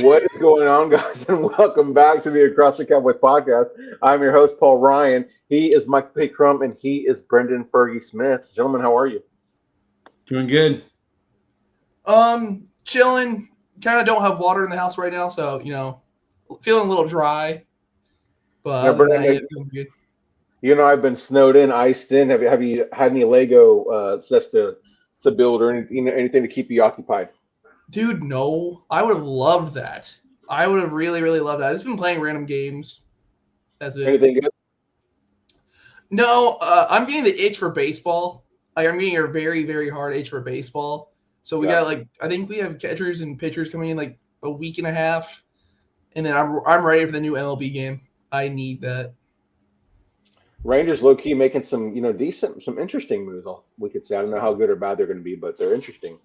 What is going on, guys? And welcome back to the Across the Cowboys podcast. I'm your host, Paul Ryan. He is Mike P. Crump, and he is Brendan Fergie Smith. Gentlemen, how are you? Doing good. Chilling. Kind of don't have water in the house right now, so feeling a little dry. But Now, other than that, Brendan, yeah, feeling good. I've been snowed in, iced in. Have you had any Lego sets to build or anything to keep you occupied? Dude, no, I would have loved that. I would have really, really loved that. I've just been playing random games. That's it. Anything good? No, I'm getting the itch for baseball. Like I'm getting a very, very hard itch for baseball. So we got I think we have catchers and pitchers coming in like a week and a half, and then I'm ready for the new MLB game. I need that. Rangers low key making some decent, some interesting moves. We could say I don't know how good or bad they're going to be, but they're interesting.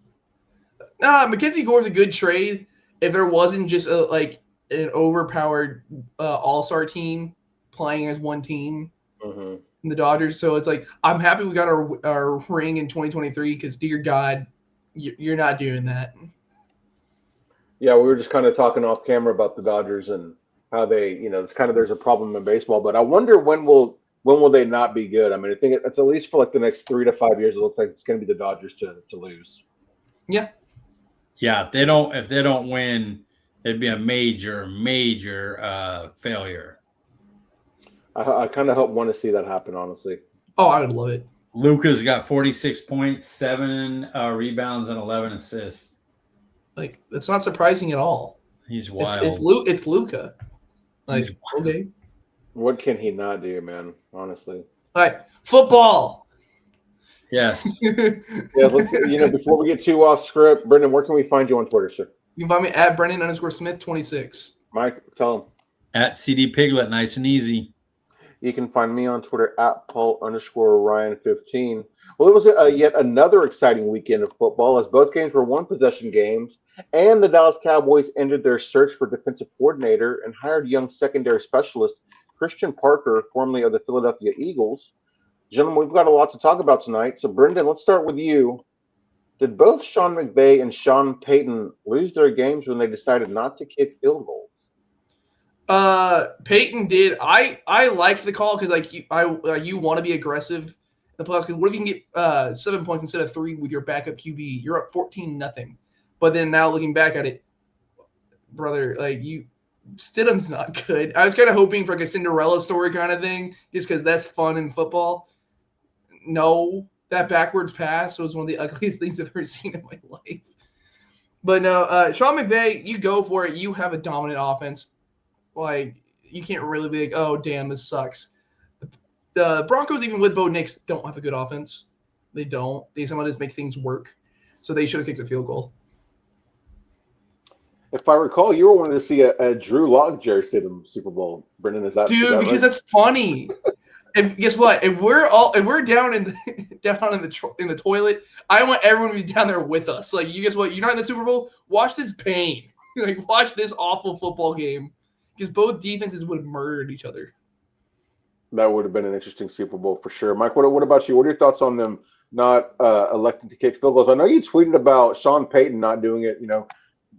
Mackenzie Gore's a good trade if there wasn't just an overpowered all-star team playing as one team in the Dodgers. So it's like I'm happy we got our ring in 2023 because dear God, you're not doing that. Yeah, we were just kind of talking off camera about the Dodgers and how they, it's kind of there's a problem in baseball, but I wonder when will they not be good? I mean, I think it's at least for like the next 3 to 5 years. It looks like it's going to be the Dodgers to lose. Yeah. Yeah, if they don't win, it'd be a major failure. I kind of want to see that happen, honestly. Oh, I would love it. Luka's got 46 points, 7 rebounds, and 11 assists. Like that's not surprising at all. He's wild. It's Luka. Like okay. What can he not do, man? Honestly. All right, football. Yes. Yeah. Let's, before we get too off script, Brendan, where can we find you on Twitter, sir? You can find me at Brendan_Smith26. Mike, tell him. At CD Piglet, nice and easy. You can find me on Twitter at Paul_Ryan15. Well, it was yet another exciting weekend of football as both games were one-possession games, and the Dallas Cowboys ended their search for defensive coordinator and hired young secondary specialist Christian Parker, formerly of the Philadelphia Eagles. Gentlemen, we've got a lot to talk about tonight. So, Brendan, let's start with you. Did both Sean McVay and Sean Payton lose their games when they decided not to kick field goals? Peyton did. I liked the call because you want to be aggressive in the playoffs. Because what if you can get 7 points instead of 3 with your backup QB? You're up 14-0. But then now looking back at it, brother, Stidham's not good. I was kind of hoping for like a Cinderella story kind of thing, just because that's fun in football. No, that backwards pass was one of the ugliest things I've ever seen in my life. But no, Sean McVay, you go for it. You have a dominant offense. Like, you can't really be like, oh, damn, this sucks. The Broncos, even with Bo Nix, don't have a good offense. They don't. They somehow just make things work. So they should have kicked a field goal. If I recall, you were wanting to see a Drew Lock Jerry Stidham Super Bowl. Brendan, is that dude? Because right? That's funny. And guess what? If we're down in the toilet, I want everyone to be down there with us. Like, you guess what? You're not in the Super Bowl. Watch this pain. Watch this awful football game. Because both defenses would have murdered each other. That would have been an interesting Super Bowl for sure. Mike, what about you? What are your thoughts on them not electing to kick field goals? I know you tweeted about Sean Payton not doing it. With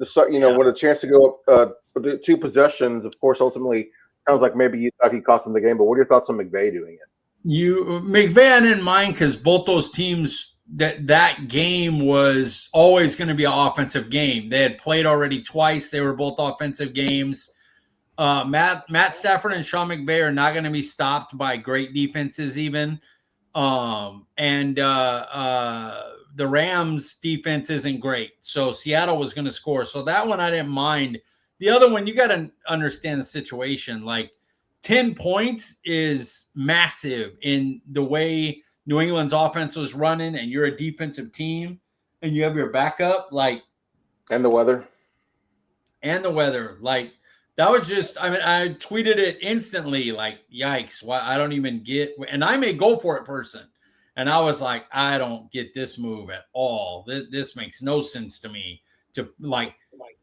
a chance to go up 2 possessions, of course, ultimately sounds like maybe you thought he cost them the game. But what are your thoughts on McVay doing it? McVay I didn't mind because both those teams that game was always going to be an offensive game. They had played already twice. They were both offensive games. Matt Stafford and Sean McVay are not going to be stopped by great defenses even. The Rams defense isn't great. So Seattle was going to score. So that one I didn't mind. The other one, you got to understand the situation. Like 10 points is massive in the way New England's offense was running, and you're a defensive team and you have your backup, and the weather. Like, that was just, I tweeted it instantly, like, yikes. Why I don't even get, and I'm a go for it person. And I was like, I don't get this move at all. This makes no sense to me. To like,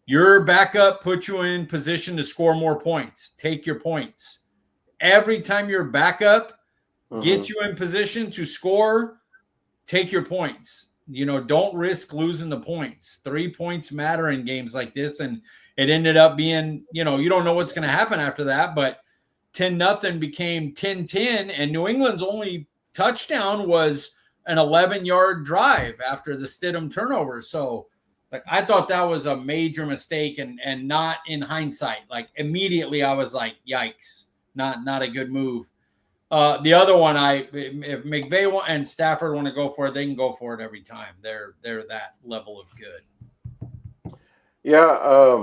your backup put you in position to score more points. Take your points. Every time your backup get you in position to score, take your points. Don't risk losing the points. 3 points matter in games like this. And it ended up being, you don't know what's going to happen after that, but 10-0 became 10-10, and New England's only touchdown was an 11-yard drive after the Stidham turnover. So, like, I thought that was a major mistake, and not in hindsight. Like, immediately I was like, yikes, not a good move. The other one, if McVay and Stafford want to go for it, they can go for it every time. They're that level of good. Yeah.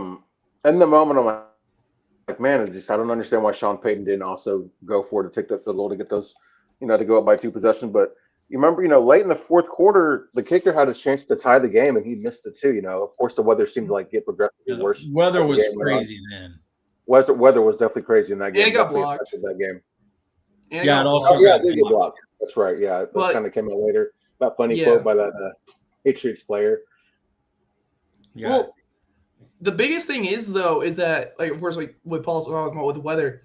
In the moment, I'm like, man, I don't understand why Sean Payton didn't also go for it to take the goal to get those, to go up by 2 possessions. But you remember, late in the fourth quarter, the kicker had a chance to tie the game, and he missed it too. Of course, the weather seemed to get progressively worse. Weather was crazy then. Weather was definitely crazy in that game. And it got blocked. That game. And it also it did get blocked. That's right. Yeah, that kind of came out later. That funny quote by that Patriots player. Yeah. Well, the biggest thing is that, like, of course, like with Paul's talking about with the weather,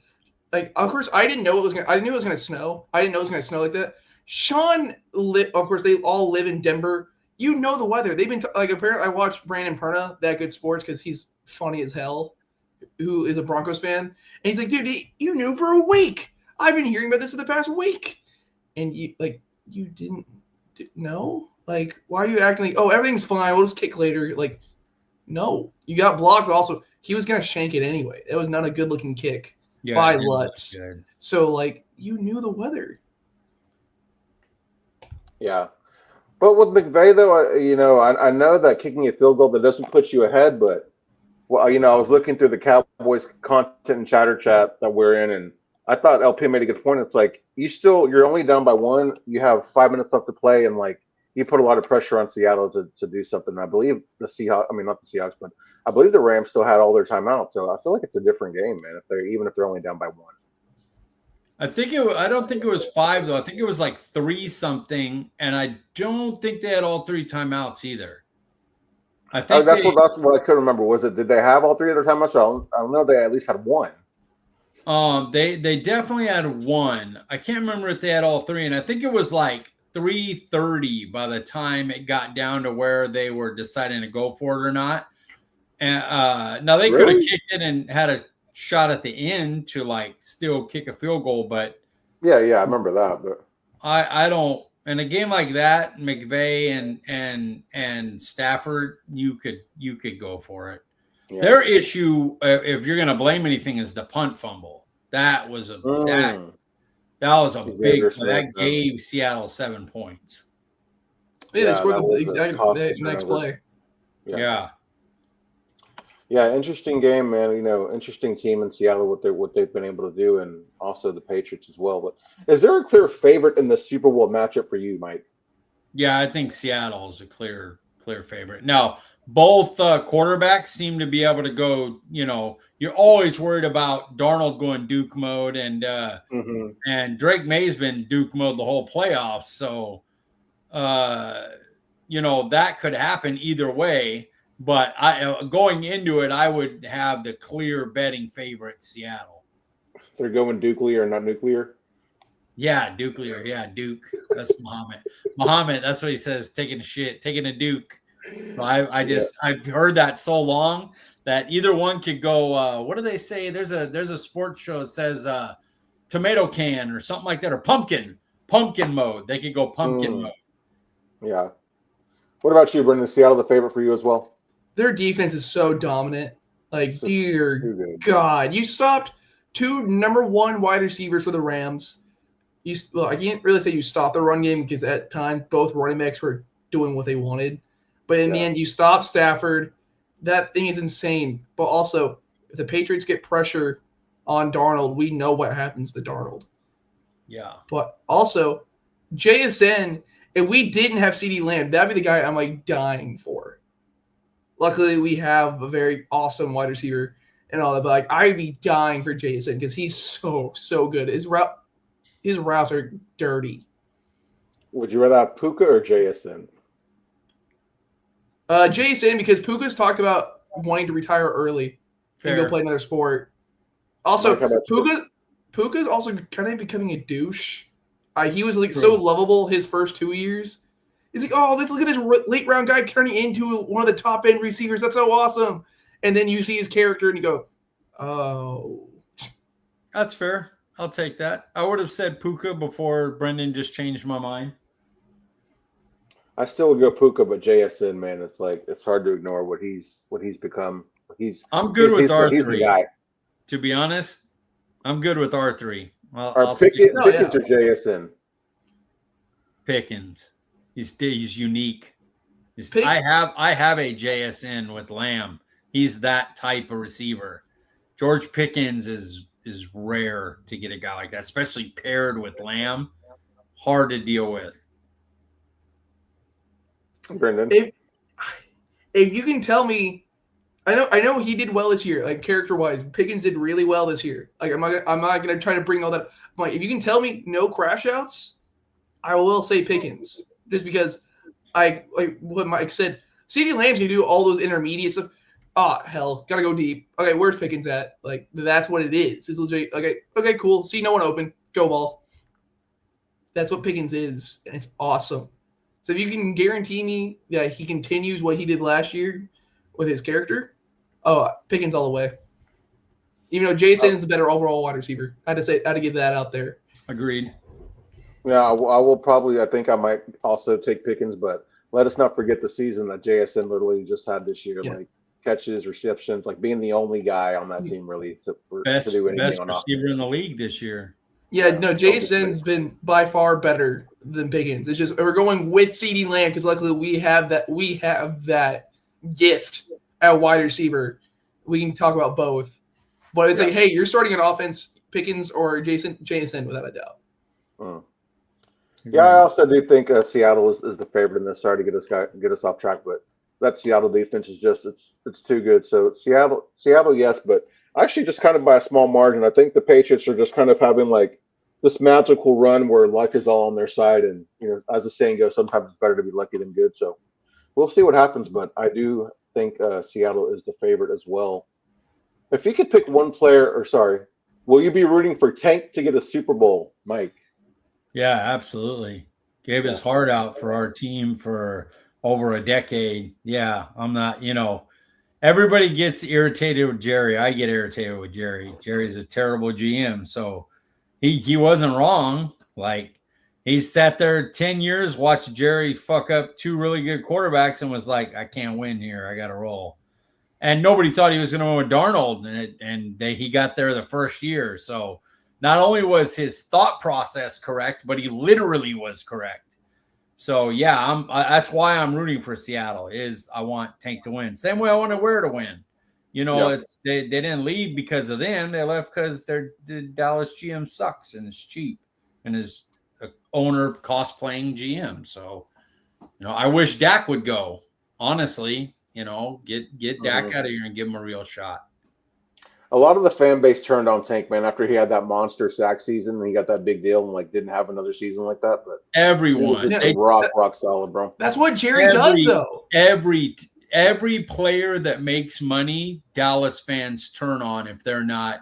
like, of course, I didn't know I knew it was gonna snow. I didn't know it was gonna snow like that. Sean, of course, they all live in Denver. The weather. They've been apparently I watched Brandon Perna, That Good Sports, because he's funny as hell, who is a Broncos fan, and he's like, dude, you knew for a week. I've been hearing about this for the past week, and you didn't know? Like, why are you acting like, oh, everything's fine, we'll just kick later? Like, no, you got blocked, but also he was gonna shank it anyway. It was not a good looking kick by Lutz. So, like, you knew the weather. Yeah, but with McVay though, I know that kicking a field goal that doesn't put you ahead, but I was looking through the Cowboys content and chatter chat that we're in, and I thought LP made a good point. It's like you're only down by 1. You have 5 minutes left to play, and like he put a lot of pressure on Seattle to do something. I believe the Seahawks. I mean, not the Seahawks, but I believe the Rams still had all their timeouts. So I feel like it's a different game, man. Even if they're only down by 1. I don't think it was 5 though. I think it was like 3 something, and I don't think they had all 3 timeouts either. I think that's what I couldn't remember. Did they have all 3 of their timeouts? I don't know. They at least had 1. They definitely had 1. I can't remember if they had all 3, and I think it was like 3:30 by the time it got down to where they were deciding to go for it or not. And now they could have kicked it and had a shot at the end to like still kick a field goal, but yeah, I remember that. But I don't. In a game like that, McVay and Stafford, you could go for it. Yeah. Their issue, if you're going to blame anything, is the punt fumble. That was a big. That gave Seattle 7 points. Yeah, they scored the exact next play. Yeah. Yeah, interesting game, man. Interesting team in Seattle, what they've been able to do, and also the Patriots as well. But is there a clear favorite in the Super Bowl matchup for you, Mike? Yeah, I think Seattle is a clear favorite. Now, both quarterbacks seem to be able to go. You're always worried about Darnold going Duke mode, and Drake May's been Duke mode the whole playoffs. So, that could happen either way. But going into it, I would have the clear betting favorite, Seattle. They're going nuclear, not nuclear? Yeah, nuclear. Yeah, Duke. That's Muhammad. Muhammad, that's what he says, taking a Duke. So I've heard that so long that either one could go, what do they say? There's a sports show that says tomato can or something like that, or pumpkin mode. They could go pumpkin mode. Yeah. What about you, Brendan? Seattle the favorite for you as well? Their defense is so dominant. Like, dear God. You stopped 2 number 1 wide receivers for the Rams. I can't really say you stopped the run game because at times both running backs were doing what they wanted. But in the end, you stopped Stafford. That thing is insane. But also, if the Patriots get pressure on Darnold, we know what happens to Darnold. Yeah. But also, JSN, if we didn't have CeeDee Lamb, that'd be the guy I'm like dying for. Luckily, we have a very awesome wide receiver and all that. But like, I'd be dying for JSN because he's so good. His routes are dirty. Would you rather have Puka or JSN? JSN, because Puka's talked about wanting to retire early and go play another sport. Also, Puka's also kind of becoming a douche. He was like so lovable his first 2 years. He's like, oh, let's look at this late round guy turning into one of the top end receivers. That's so awesome. and then you see his character and you go, oh. That's fair. I'll take that. I would have said Puka before Brendan just changed my mind. I still would go Puka, but JSN, man, it's like it's hard to ignore what he's become. I'm good with he's the R3. guy. To be honest, I'm good with R3. Are Pickens or JSN? Pickens. He's unique. I have a JSN with Lamb. He's that type of receiver. George Pickens is rare to get a guy like that, especially paired with Lamb. Hard to deal with. Brendan, if you can tell me, I know he did well this year, like character wise. Pickens did really well this year. Like I'm not gonna try to bring all that. I'm like, if you can tell me no crash outs, I will say Pickens, just because I like what Mike said. CeeDee Lamb's gonna do all those intermediate stuff. Oh hell, gotta go deep. Okay, where's Pickens at? Like that's what it is. It's legit. Okay, cool. See no one open. Go ball. That's what Pickens is, and it's awesome. So if you can guarantee me that he continues what he did last year with his character, Pickens all the way. Even though Jason is the better overall wide receiver, I had to give that out there. Agreed. Yeah, I will probably. I think I might also take Pickens, but let us not forget the season that JSN literally just had this year. Yeah. Like catches, receptions, like being the only guy on that team really to do anything best on receiver in the league this year. Yeah, no, Jason's been by far better than Pickens. It's just we're going with CeeDee Lamb because luckily we have that gift at wide receiver. We can talk about both. But it's like, hey, you're starting an offense, Pickens or Jason without a doubt. Yeah, I also do think Seattle is the favorite in this. Sorry to get us off track, but that Seattle defense is just it's too good. So Seattle, yes, but actually just kind of by a small margin. I think the Patriots are just kind of having like this magical run where luck is all on their side, and as the saying goes, sometimes it's better to be lucky than good. So we'll see what happens, but I do think Seattle is the favorite as well. If you could pick one player, will you be rooting for Tank to get a Super Bowl, Mike? Yeah, absolutely. Gave his heart out for our team for over a decade. Yeah, I'm not, everybody gets irritated with Jerry. I get irritated with Jerry. Jerry's a terrible GM. So he wasn't wrong. Like he sat there 10 years, watched Jerry fuck up two really good quarterbacks and was like, I can't win here. I got to roll. And nobody thought he was going to win with Darnold. And he got there the first year. So not only was his thought process correct, but he literally was correct. So yeah, that's why I'm rooting for Seattle. Is I want Tank to win. Same way I want Ware to win. It's they didn't leave because of them. They left because the Dallas GM sucks and is cheap and is an owner cosplaying GM. So I wish Dak would go. Honestly, get Dak out of here and give him a real shot. A lot of the fan base turned on Tank, man, after he had that monster sack season and he got that big deal and didn't have another season like that. But everyone, rock solid, bro. That's what Jerry does, though. Every player that makes money, Dallas fans turn on if they're not.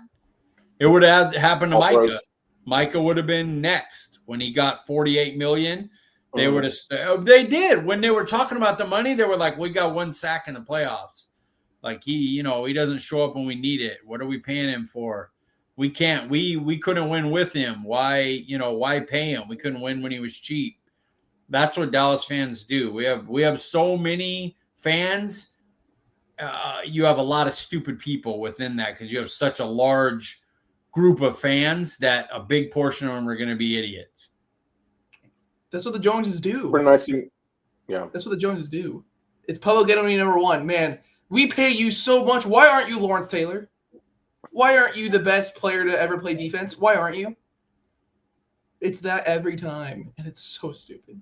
It would have happened to Micah. Rose. Micah would have been next when he got $48 million. They would have. They did when they were talking about the money. They were like, "We got one sack in the playoffs." Like he doesn't show up when we need it. What are we paying him for? We can't. We couldn't win with him. Why pay him? We couldn't win when he was cheap. That's what Dallas fans do. We have so many fans. You have a lot of stupid people within that because you have such a large group of fans that a big portion of them are going to be idiots. That's what the Joneses do. Pretty nice. Yeah. That's what the Joneses do. It's public enemy number one, man. We pay you so much. Why aren't you Lawrence Taylor? Why aren't you the best player to ever play defense? Why aren't you? It's that every time, and it's so stupid.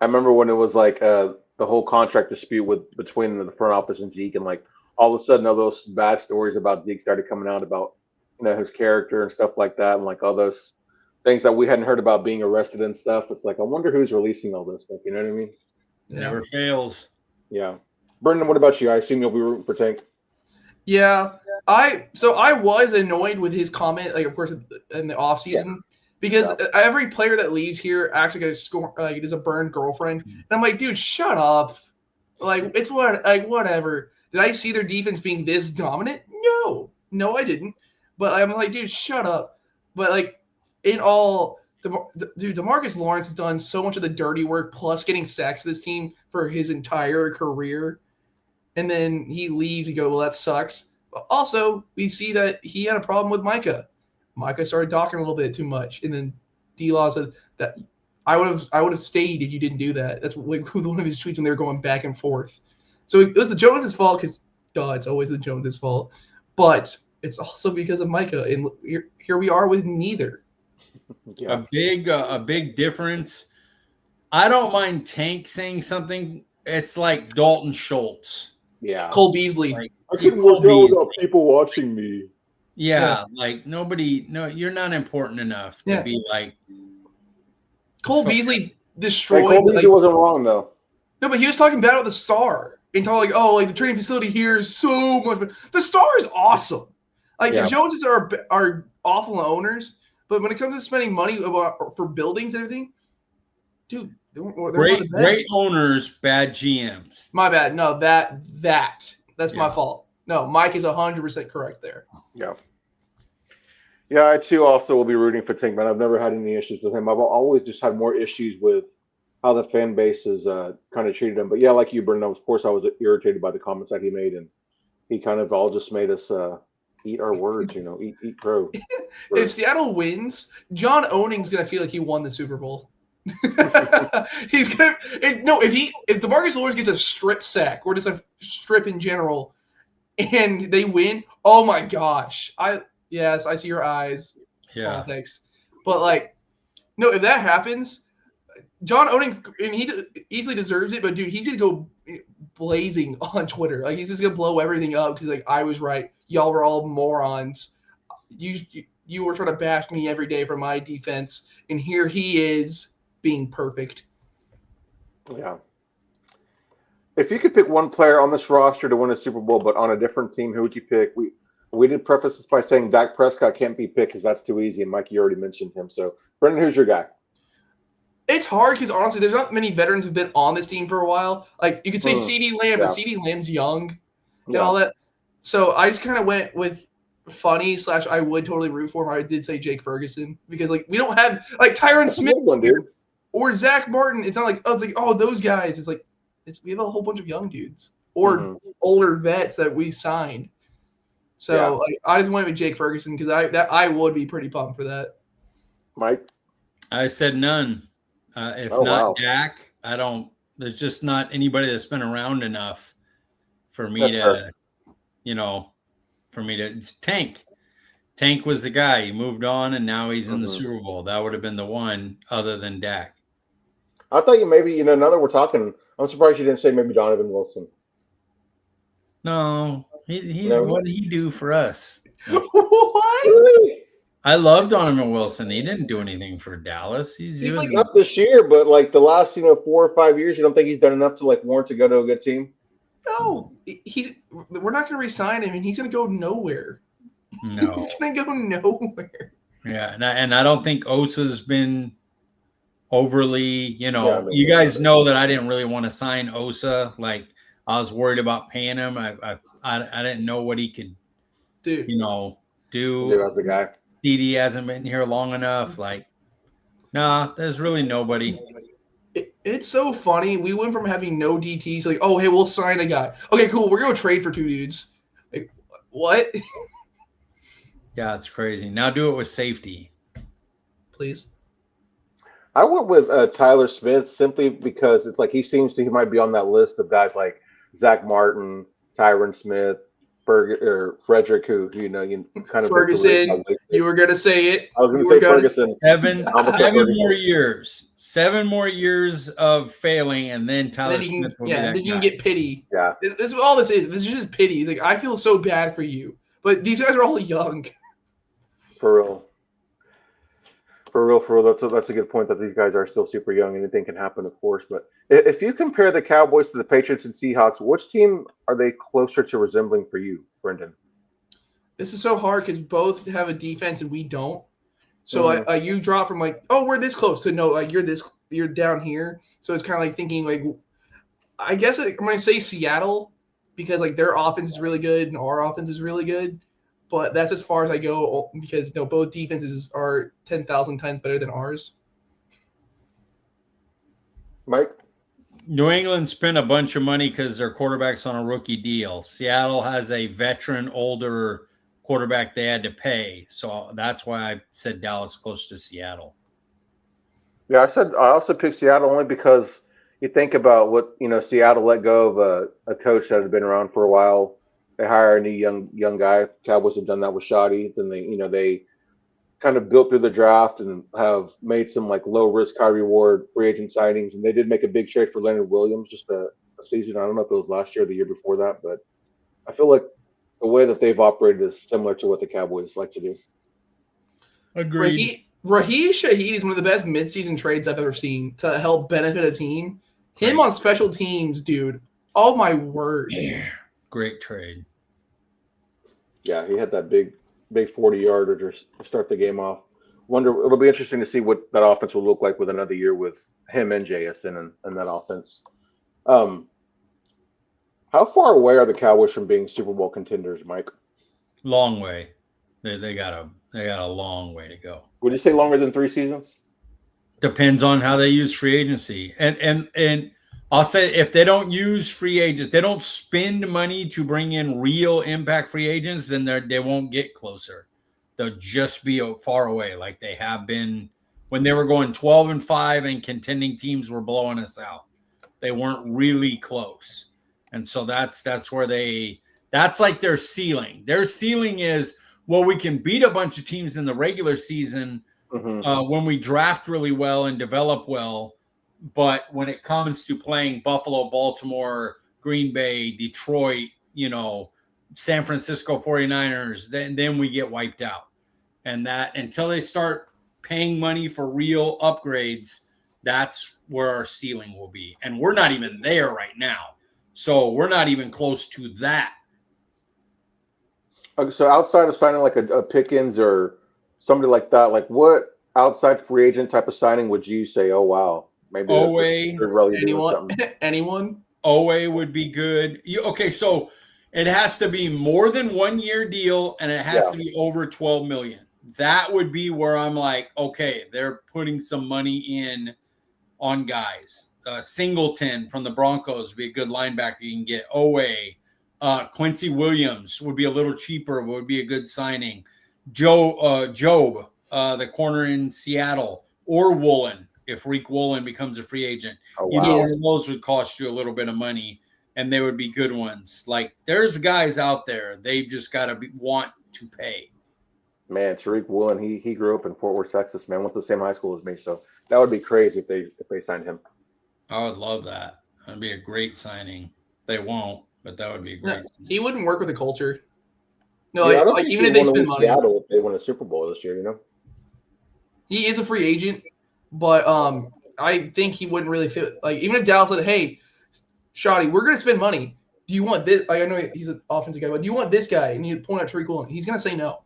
I remember when it was like the whole contract dispute between the front office and Zeke, and all of a sudden all those bad stories about Zeke started coming out about his character and stuff like that, and all those things that we hadn't heard about being arrested and stuff. It's like I wonder who's releasing all this stuff. You know what I mean? Yeah. Never fails. Yeah. Brendan, what about you? I assume you'll be rooting for Tank. Yeah, I was annoyed with his comment, of course, in the offseason, because every player that leaves here acts like is a burned girlfriend, and I'm like, dude, shut up. It's whatever. Did I see their defense being this dominant? No, I didn't. But I'm like, dude, shut up. But like, in all, dude, DeMarcus Lawrence has done so much of the dirty work, plus getting sacks for this team for his entire career. And then he leaves and go, well, that sucks. But also, we see that he had a problem with Micah. Micah started talking a little bit too much, and then D-Law said that I would have stayed if you didn't do that. That's like one of his tweets when they were going back and forth. So it was the Joneses' fault because, it's always the Joneses' fault. But it's also because of Micah, and here we are with neither. Yeah. A big difference. I don't mind Tank saying something. It's like Dalton Schultz. Yeah. Cole Beasley. I couldn't work out without people watching me. Yeah, like you're not important enough to be like. Cole Beasley destroyed. Cole Beasley wasn't wrong though. No, but he was talking bad about the Star and talking like, the training facility here is so much better. The Star is awesome. Like the Joneses are awful owners, but when it comes to spending money for buildings and everything, dude, they're great owners, bad GMs. My bad. No, that's my fault. No, Mike is 100% correct there. Yeah. Yeah, I too also will be rooting for Tinkman. I've never had any issues with him. I've always just had more issues with how the fan base has kind of treated him. But yeah, like you, Brendan, of course I was irritated by the comments that he made, and he kind of all just made us eat our words, eat crow. If Seattle wins, John Owning's gonna feel like he won the Super Bowl. He's gonna if DeMarcus Lawrence gets a strip sack or just a strip in general, and they win, oh my gosh! Yes, I see your eyes. Yeah, thanks. But no, if that happens, John Owning, and he easily deserves it. But dude, he's gonna go blazing on Twitter. Like he's just gonna blow everything up because I was right. Y'all were all morons. You were trying to bash me every day for my defense, and here he is being perfect. Yeah. If you could pick one player on this roster to win a Super Bowl, but on a different team, who would you pick? We did preface this by saying Dak Prescott can't be picked because that's too easy, and Mike, you already mentioned him. So, Brendan, who's your guy? It's hard because honestly, there's not many veterans who've been on this team for a while. Like you could say CeeDee Lamb, but CeeDee Lamb's young and all that. So I just kind of went with funny / I would totally root for him. I did say Jake Ferguson because we don't have Tyron Smith or Zach Martin. It's not like those guys. It's like we have a whole bunch of young dudes or older vets that we signed. So I just went with Jake Ferguson because I would be pretty pumped for that. Mike, I said none. If not Dak, I don't. There's just not anybody that's been around enough for me to, It's Tank. Tank was the guy. He moved on, and now he's in the Super Bowl. That would have been the one other than Dak. I thought you maybe, now that we're talking, I'm surprised you didn't say maybe Donovan Wilson. No, what did he do for us? What? Really? I love Donovan Wilson. He didn't do anything for Dallas. He's like not this year, but the last 4 or 5 years, you don't think he's done enough to warrant to go to a good team? No, we're not going to re-sign him, and he's going to go nowhere. No, he's going to go nowhere. Yeah, and I don't think Osa's been overly. You guys know that I didn't really want to sign Osa. I was worried about paying him. I didn't know what he could, do. Dude, that's the guy. CD hasn't been here long enough. There's really nobody. It's so funny. We went from having no DTs hey, we'll sign a guy. Okay, cool. We're going to trade for 2 dudes. What? Yeah, it's crazy. Now do it with safety. Please. I went with Tyler Smith simply because it's he might be on that list of guys like Zach Martin, Tyron Smith, Frederick, who kind of Ferguson. You were gonna say it. I was gonna say Ferguson. 7 more years. 7 more years of failing, and then Tyler Smith. Then you can get pity. Yeah. This is all this is. This is just pity. It's I feel so bad for you, but these guys are all young. For real. That's a good point that these guys are still super young. Anything can happen, of course. But if you compare the Cowboys to the Patriots and Seahawks, which team are they closer to resembling for you, Brendan? This is so hard because both have a defense and we don't. So you drop from we're this close to no, you're down here. So it's kind of thinking I guess I'm going to say Seattle because like their offense is really good and our offense is really good. But that's as far as I go because both defenses are 10,000 times better than ours. Mike? New England spent a bunch of money because their quarterback's on a rookie deal. Seattle has a veteran, older quarterback they had to pay. So that's why I said Dallas close to Seattle. Yeah, I also picked Seattle only because you think about what Seattle let go of a coach that had been around for a while. They hire a new young guy. Cowboys have done that with Shoddy. Then they kind of built through the draft and have made some like low risk, high reward free agent signings. And they did make a big trade for Leonard Williams just a season. I don't know if it was last year or the year before that, but I feel like the way that they've operated is similar to what the Cowboys like to do. Agreed. Raheem Shaheed is one of the best midseason trades I've ever seen to help benefit a team. Him on special teams, dude. Oh my word. Yeah. Great trade. Yeah, he had that big 40-yarder to start the game off. It'll be interesting to see what that offense will look like with another year with him and JSN and that offense. How far away are the Cowboys from being Super Bowl contenders, Mike? Long way. They got a long way to go. Would you say longer than 3 seasons? Depends on how they use free agency. And I'll say if they don't use free agents, they don't spend money to bring in real impact free agents, then they won't get closer. They'll just be far away like they have been when they were going 12-5 and contending teams were blowing us out. They weren't really close. And so that's where that's like their ceiling. Their ceiling is, well, we can beat a bunch of teams in the regular season when we draft really well and develop well. But when it comes to playing Buffalo, Baltimore, Green Bay, Detroit, San Francisco 49ers, then we get wiped out. And that until they start paying money for real upgrades, that's where our ceiling will be. And we're not even there right now. So we're not even close to that. Okay, so outside of signing like a Pickens or somebody like that, like what outside free agent type of signing would you say, oh, wow, maybe anyone? Owe would be good. Okay, so it has to be more than 1 year deal and it has to be over 12 million. That would be where I'm like, okay, they're putting some money in on guys. Singleton from the Broncos would be a good linebacker you can get. Owe. Quincy Williams would be a little cheaper, but would be a good signing. Job, the corner in Seattle, or Woolen, if Reek Woolen becomes a free agent. Oh, wow. Either one of those would cost you a little bit of money, and they would be good ones. Like, there's guys out there, they've just got to want to pay. Man, Tariq Woolen, he grew up in Fort Worth, Texas, man, went to the same high school as me, so that would be crazy if they signed him. I would love that. That'd be a great signing. They won't, but that would be a great signing. He wouldn't work with the culture. No, even if they spend money. Seattle if they win a Super Bowl this year, He is a free agent, but I think he wouldn't really fit. Like, even if Dallas said, "Hey, Shoddy, we're going to spend money. Do you want this?" Like, I know he's an offensive guy, but do you want this guy? And you point out Tariq Woolen. He's going to say no.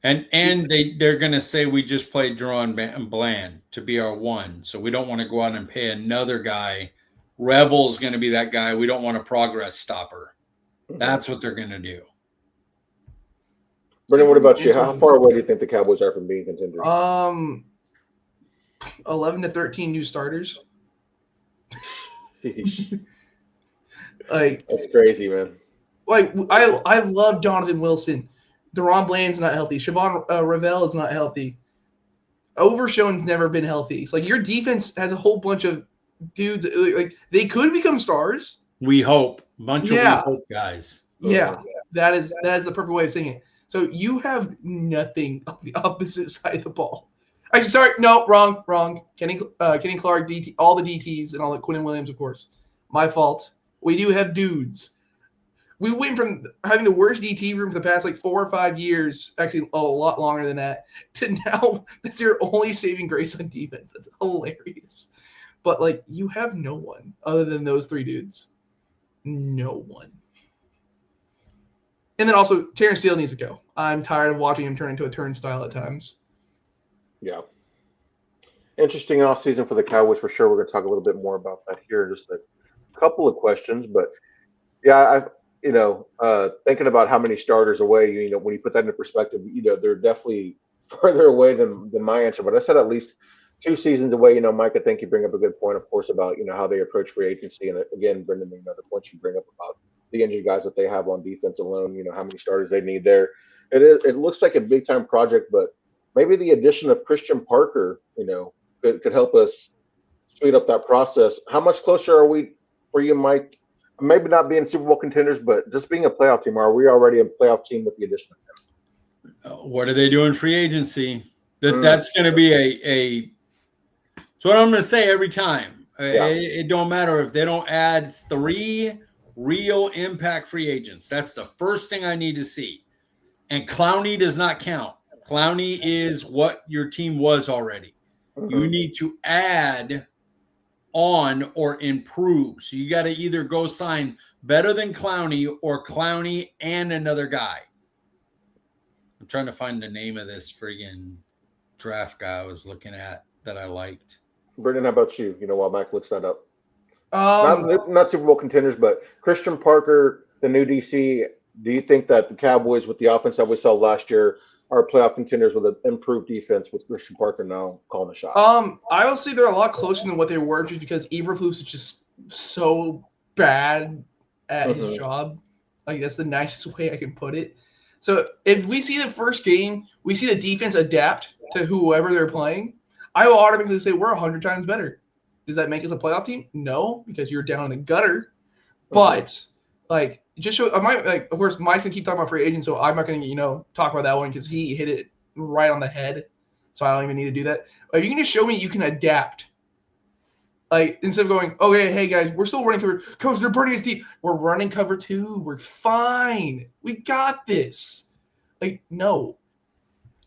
And they're going to say we just played Deron Bland to be our one, so we don't want to go out and pay another guy. Revel's going to be that guy. We don't want a progress stopper. That's what they're going to do. Brendan, what about you? How far away do you think the Cowboys are from being contenders? 11 to 13 new starters. Like, that's crazy, man. Like, I love Donovan Wilson. Deron Bland's not healthy. Siobhan Ravel is not healthy. Overshown's never been healthy. So, like, your defense has a whole bunch of dudes. Like, they could become stars. We hope. Bunch of we hope guys. Yeah, that is the perfect way of saying it. So you have nothing on the opposite side of the ball. Actually, sorry, no, wrong. Kenny Clark, DT, all the DTs, and all the Quinn Williams, of course. My fault. We do have dudes. We went from having the worst DT room for the past 4 or 5 years, actually a lot longer than that, to now that's your only saving grace on defense. That's hilarious. But you have no one other than those 3 dudes. No one. And then also, Terrence Steele needs to go. I'm tired of watching him turn into a turnstile at times. Yeah. Interesting offseason for the Cowboys for sure. We're going to talk a little bit more about that here in just a couple of questions. But Yeah, thinking about how many starters away, when you put that into perspective, they're definitely further away than my answer. But I said at least 2 seasons away. Mike, I think you bring up a good point, of course, about how they approach free agency, and again, Brendan, the points you bring up about the injured guys that they have on defense alone. How many starters they need there. It looks like a big time project, but maybe the addition of Christian Parker, could help us speed up that process. How much closer are we for you, Mike? Maybe not being Super Bowl contenders, but just being a playoff team. Are we already a playoff team with the addition of What are they doing free agency? him? That's going to be a. So what I'm going to say every time. Yeah. It don't matter if they don't add 3 real impact free agents. That's the first thing I need to see. And Clowney does not count. Clowney is what your team was already. You need to add on or improve. So you got to either go sign better than Clowney or Clowney and another guy. I'm trying to find the name of this friggin' draft guy I was looking at that I liked. Brendan, how about you? While Mike looks that up. Um, Not Super Bowl contenders, but Christian Parker, the new DC. Do you think that the Cowboys, with the offense that we saw last year, are playoff contenders with an improved defense with Christian Parker now calling the shot? I will say they're a lot closer than what they were just because Eberflus is just so bad at his job. Like, that's the nicest way I can put it. So if we see the first game, we see the defense adapt to whoever they're playing, I will automatically say we're 100 times better. Does that make us a playoff team? No, because you're down in the gutter. But like, just show. I might like. Of course, Mike's gonna keep talking about free agents, so I'm not gonna talk about that one because he hit it right on the head. So I don't even need to do that. But if you can just show me you can adapt, like instead of going, okay, hey guys, we're still running cover. Coach, they're burning us deep. We're running cover 2. We're fine. We got this. Like, no,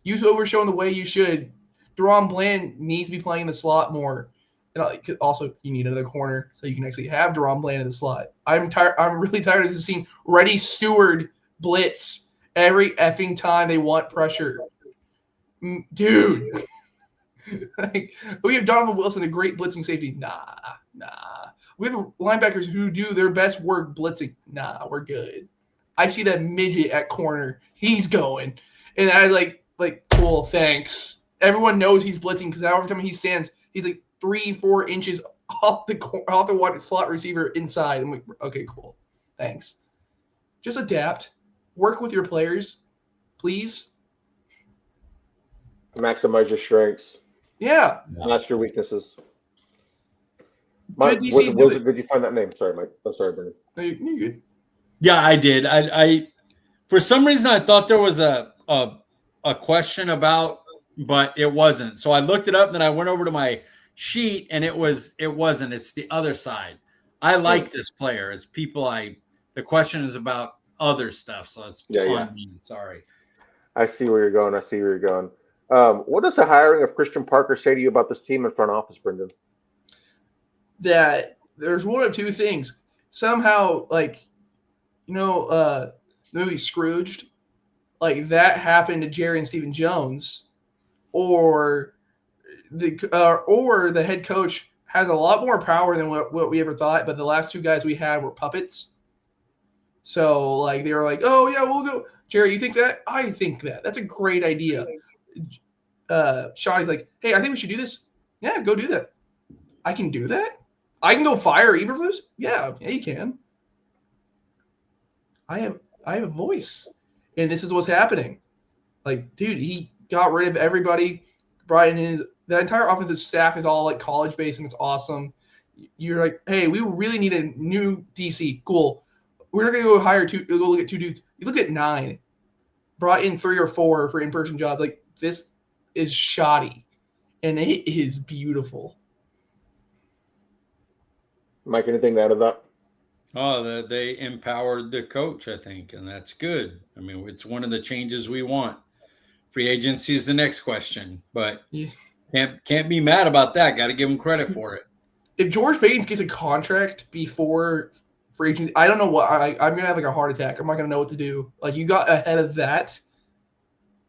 you over showing the way you should. Deron Bland needs to be playing in the slot more. And also, you need another corner so you can actually have Deron Bland in the slot. I'm tired. I'm really tired of seeing Reddy Stewart blitz every effing time they want pressure. Dude. Like, we have Donovan Wilson, a great blitzing safety. Nah. We have linebackers who do their best work blitzing. Nah, we're good. I see that midget at corner. He's going. And I like, cool, thanks. Everyone knows he's blitzing because every time he stands, he's like 3-4 inches off the wide slot receiver inside. I'm like, okay, cool. Thanks. Just adapt. Work with your players, please. Maximize your strengths. Yeah. Not your weaknesses. Good Mike, DCs did you find that name? Sorry, Mike. I'm sorry, Brendan. No, you're good. Yeah, I did. I for some reason I thought there was a question about, but it wasn't. So I looked it up, and then I went over to my sheet, and it wasn't. It's the other side. I like this player. It's people the question is about other stuff, so it's on me. Sorry. I see where you're going. What does the hiring of Christian Parker say to you about this team in front office, Brendan? That there's one of two things. Somehow, like, the movie Scrooged, like that happened to Jerry and Stephen Jones, or the head coach has a lot more power than what we ever thought. But the last 2 guys we had were puppets. So like they were like, oh yeah, we'll go. Jerry, you think that? I think that. That's a great idea. Shawty's like, hey, I think we should do this. Yeah, go do that. I can do that? I can go fire Eberflus? Yeah, you can. I have a voice. And this is what's happening. Like, dude, he got rid of everybody. Brought in the entire offensive staff is all like college based, and it's awesome. You're like, hey, we really need a new DC. Cool. We're not gonna go go look at 2 dudes. You look at 9. Brought in 3 or 4 for in-person jobs. Like, this is shoddy, and it is beautiful. Mike, anything to add to that? Oh, they empowered the coach, I think, and that's good. I mean, it's one of the changes we want. Free agency is the next question, but can't be mad about that. Got to give him credit for it. If George Payton gets a contract before free agency, I don't know what I'm gonna have like a heart attack. I'm not gonna know what to do. Like, you got ahead of that,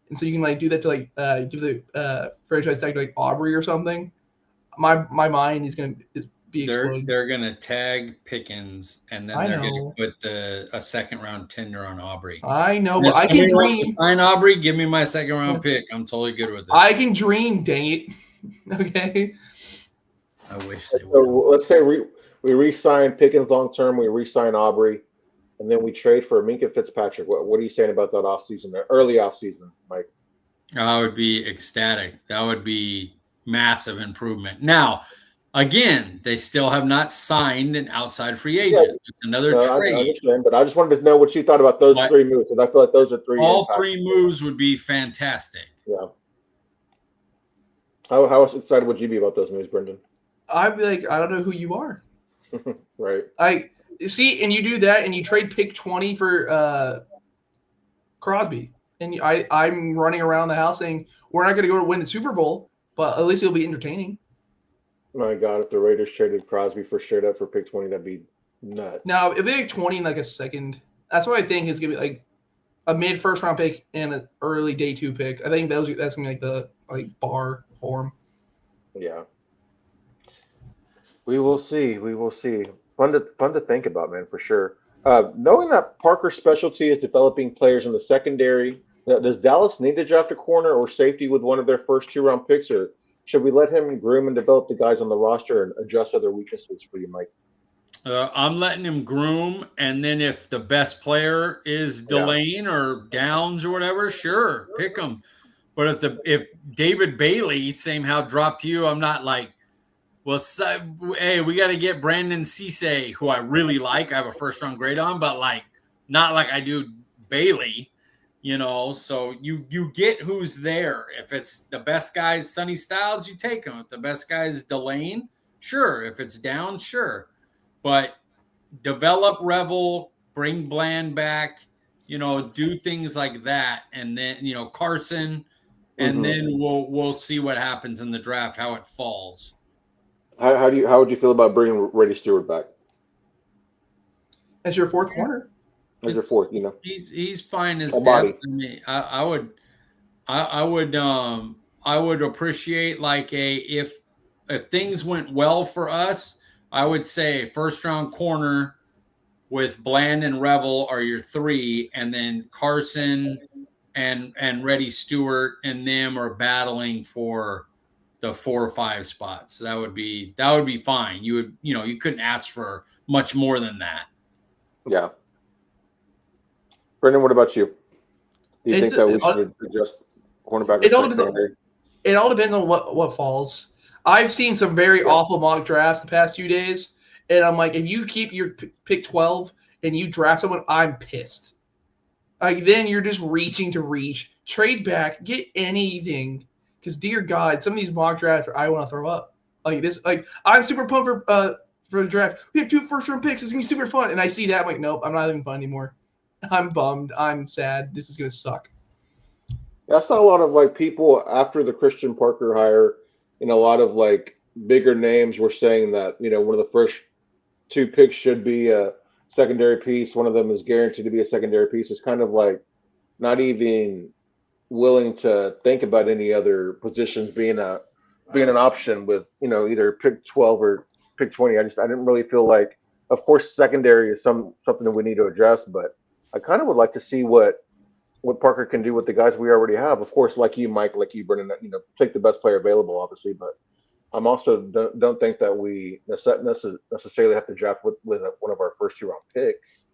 and so you can like do that to like give the franchise tag to like Aubrey or something. My mind is be exploding. They're gonna tag Pickens, and then I they're know. gonna put a second round tender on Aubrey. I know, And but if I can somebody wants to dream. sign Aubrey, give me my second round pick. I'm totally good with it. I can dream, dang it. Okay. I wish they So would. let's say we re-sign Pickens long term, we re-sign Aubrey, and then we trade for Minka Fitzpatrick. What are you saying about that offseason, the early offseason, Mike? I would be ecstatic. That would be massive improvement. Now, again, they still have not signed an outside free agent. Yeah, It's another no, I trade. understand, but I just wanted to know what you thought about those But three moves, because I feel like those are three. all impactful. three moves would be fantastic. Yeah. How excited would you be about those moves, Brendan? I'd be like, I don't know who you are. Right. I see, and you do that, and you trade pick 20 for Crosby, and I'm running around the house saying we're not going to go to win the Super Bowl, but at least it'll be entertaining. My God, if the Raiders traded Crosby for straight up for pick 20, that'd be nuts. Now it'll be like 20 in like a second. That's what I think is going to be like a mid first round pick and an early day 2 pick. I think that's going to be like the bar form. Yeah. We will see. We will see. Fun to think about, man, for sure. Knowing that Parker's specialty is developing players in the secondary, does Dallas need to draft a corner or safety with one of their first 2-round picks, or should we let him groom and develop the guys on the roster and adjust other weaknesses for you, Mike? I'm letting him groom, and then if the best player is Delane or Downs or whatever, sure, pick him. But if David Bailey somehow dropped you, I'm not like, well, hey, we got to get Brandon Cisse, who I really like. I have a first-round grade on, but not like I do Bailey, So you get who's there. If it's the best guy's Sonny Styles, you take him. If the best guy's Delane, sure. If it's down, sure. But develop Revel, bring Bland back, do things like that, and then Carson, and then we'll see what happens in the draft, how it falls. How would you feel about bringing Reddy Stewart back as your fourth corner? As your fourth, he's fine as depth. I mean, I would appreciate if things went well for us, I would say first round corner with Bland and Revel are your 3, and then Carson and Reddy Stewart and them are battling for the 4 or 5 spots. That would be fine. You couldn't ask for much more than that. Yeah. Brendan, what about you? Do you think that we should adjust cornerback? It all depends on what falls. I've seen some very awful mock drafts the past few days, and I'm like, if you keep your pick 12 and you draft someone, I'm pissed. Then you're just reaching to reach. Trade back, get anything. Because, dear God, some of these mock drafts I want to throw up. I'm super pumped for the draft. We have 2 first-round picks. It's going to be super fun. And I see that. I'm like, nope, I'm not having fun anymore. I'm bummed. I'm sad. This is going to suck. That's not a lot of people after the Christian Parker hire. A lot of bigger names were saying that, one of the first 2 picks should be a secondary piece. One of them is guaranteed to be a secondary piece. It's kind of not even willing to think about any other positions being an option with either pick 12 or pick 20. I didn't really feel like, of course, secondary is something that we need to address, but I kind of would like to see what Parker can do with the guys we already have. Of course, like you, Mike, like you, Brendan, take the best player available, obviously, but I'm also don't think that we necessarily have to draft with one of our first 2-round picks.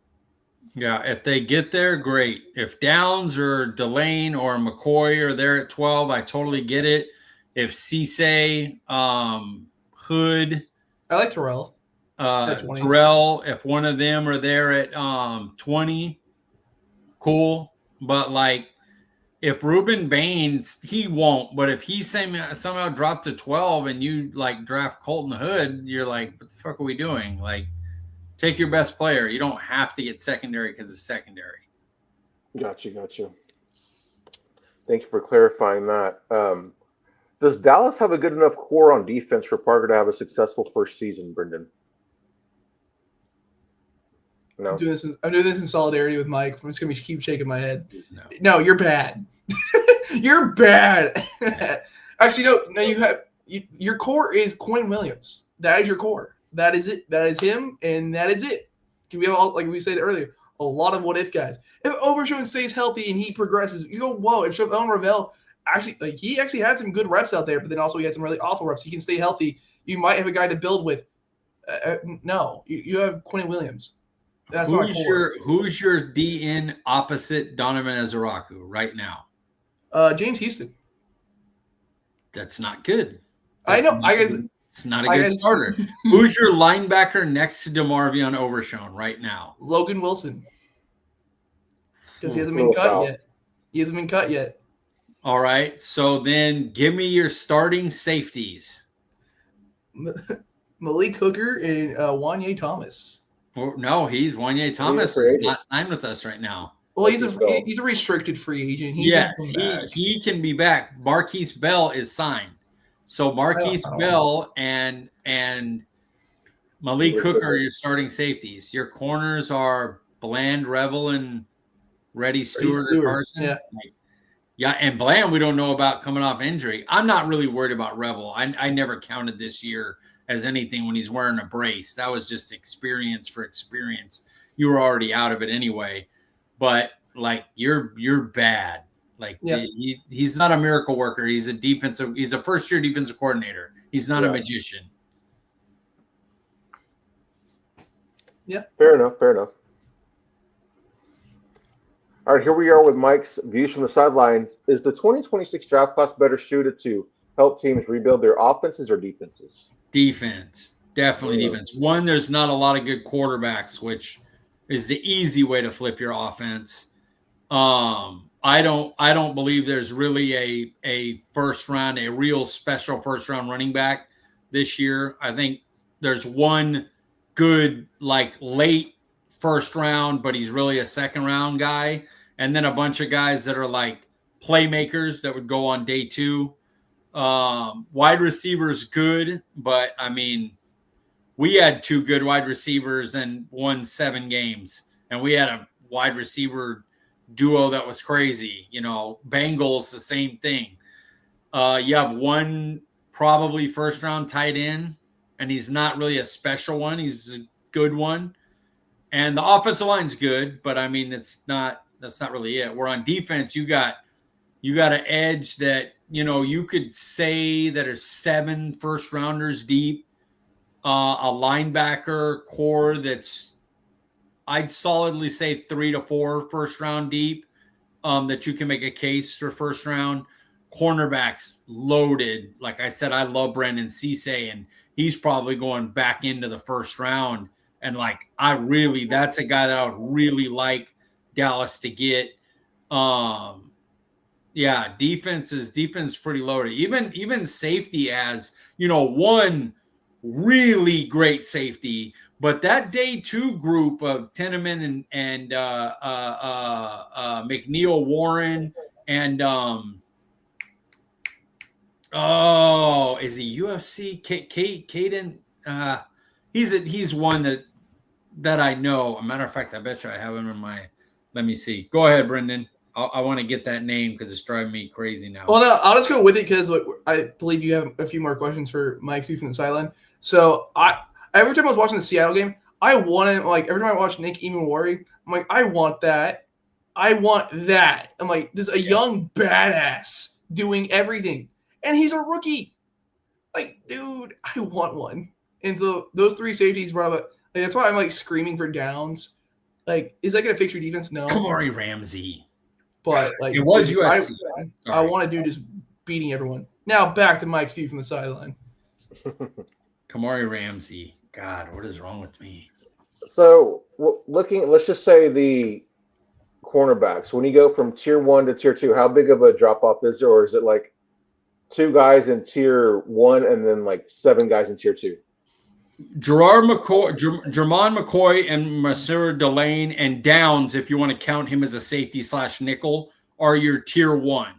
Yeah, if they get there, great. If Downs or Delane or McCoy are there at 12, I totally get it. If Cisse, Hood, I like Terrell. Terrell, if one of them are there at 20, cool. But if Reuben Baines, he won't. But if he somehow dropped to 12 and you draft Colton Hood, you're like, what the fuck are we doing? Take your best player. You don't have to get secondary because it's secondary. Gotcha. Thank you for clarifying that. Does Dallas have a good enough core on defense for Parker to have a successful first season, Brendan? No. I'm doing this in solidarity with Mike. I'm just going to keep shaking my head. No, you're bad. You're bad. Actually, no. You have your core is Quinn Williams. That is your core. That is it. That is him, and that is it. Can we have all, like we said earlier, a lot of what if guys. If Overshown stays healthy and he progresses, you go, whoa. If Chevron Ravel he actually had some good reps out there, but then also he had some really awful reps. He can stay healthy. You might have a guy to build with. No, you have Quentin Williams. That's who's your DN opposite Donovan Ezeraku right now? James Houston. That's not good. I know. It's not a good starter. Who's your linebacker next to DeMarvion Overshown right now? Logan Wilson. Because he hasn't been cut yet. All right. So then give me your starting safeties. Malik Hooker and Wanye Thomas. No, Wanye Thomas is not signed with us right now. Well, he's a restricted free agent. He can be back. Marquise Bell is signed. So Marquise Bell and Malik Hooker are your starting safeties. Your corners are Bland, Revel, and Reddy Stewart or Carson. Yeah, and Bland we don't know about coming off injury. I'm not really worried about Revel. I never counted this year as anything when he's wearing a brace. That was just experience for experience. You were already out of it anyway. But like you're bad. Like he's not a miracle worker. He's a first-year defensive coordinator. He's not a magician. Yeah. Fair enough. All right, here we are with Mike's views from the sidelines. Is the 2026 draft class better suited to help teams rebuild their offenses or defenses? Defense. Definitely defense. One, there's not a lot of good quarterbacks, which is the easy way to flip your offense. I don't believe there's really a real special first round running back this year. I think there's one good like late first round, but he's really a second round guy, and then a bunch of guys that are like playmakers that would go on day 2. Wide receivers good, but I mean, we had 2 good wide receivers and won 7 games, and we had a wide receiver duo that was crazy. Bengals, the same thing. You have one probably first round tight end, and he's not really a special one. He's a good one. And the offensive line's good, but I mean, that's not really it. We're on defense. You got an edge that, you could say that are 7 first rounders deep, a linebacker core that's, I'd solidly say 3 to 4 first round deep, that you can make a case for first round. Cornerbacks loaded. Like I said, I love Brendan Cisse, and he's probably going back into the first round. And like, that's a guy that I would really like Dallas to get. Defense is pretty loaded. Even safety has, one really great safety. But that day 2 group of Teneman and McNeil Warren and is he UFC? Caden? He's one that I know. A matter of fact, I bet you I have him in my. Let me see. Go ahead, Brendan. I want to get that name because it's driving me crazy now. Well, no, I'll just go with it because I believe you have a few more questions for Mike's view from the sideline. So every time I was watching the Seattle game, I wanted, like, every time I watched Nick Imawari, I'm like, I want that. I'm like, this is a young badass doing everything. And he's a rookie. Like, dude, I want one. And so those 3 safeties brought up, that's why I'm like screaming for downs. Like, is that going to fix your defense? No. Kamari Ramsey. But like, it was USC. I want to do just beating everyone. Now back to Mike's view from the sideline. Kamari Ramsey. God, what is wrong with me? So let's just say the cornerbacks, when you go from tier 1 to tier 2, how big of a drop off is there? Or is it like 2 guys in tier 1 and then like 7 guys in tier 2? Jermon McCoy and Masur Delane and Downs, if you want to count him as a safety / nickel, are your tier 1.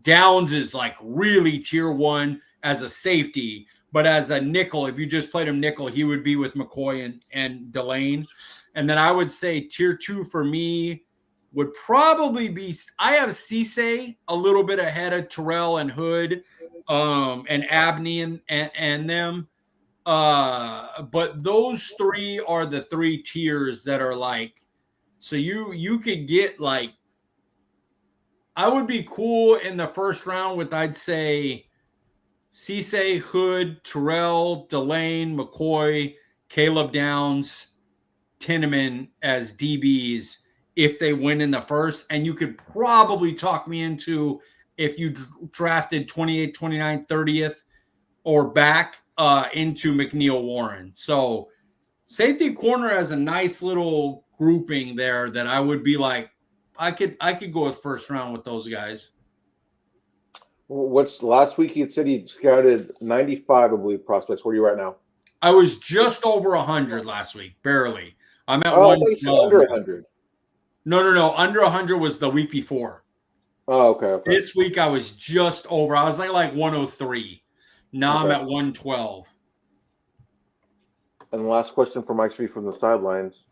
Downs is like really tier 1 as a safety, but as a nickel, if you just played him nickel, he would be with McCoy and Delane. And then I would say tier 2 for me would probably be, I have Cisse a little bit ahead of Terrell and Hood, and Abney and them. But those three are the three tiers that are like, so you could get like, I would be cool in the first round with, I'd say, Cisse, Hood, Terrell, Delane, McCoy, Caleb Downs, Tinneman as DBs if they win in the first. And you could probably talk me into, if you drafted 28, 29, 30th or back into McNeil Warren. So safety corner has a nice little grouping there that I would be like, I could go with first round with those guys. What's last week? He said he scouted 95, I believe, prospects. Where are you right now? I was just over 100 last week, barely. I'm at I thought you said under 100. No. Under 100 was the week before. Oh, okay. This week I was just over. I was like 103. Now I'm at 112. And the last question for Mike Street from the sidelines.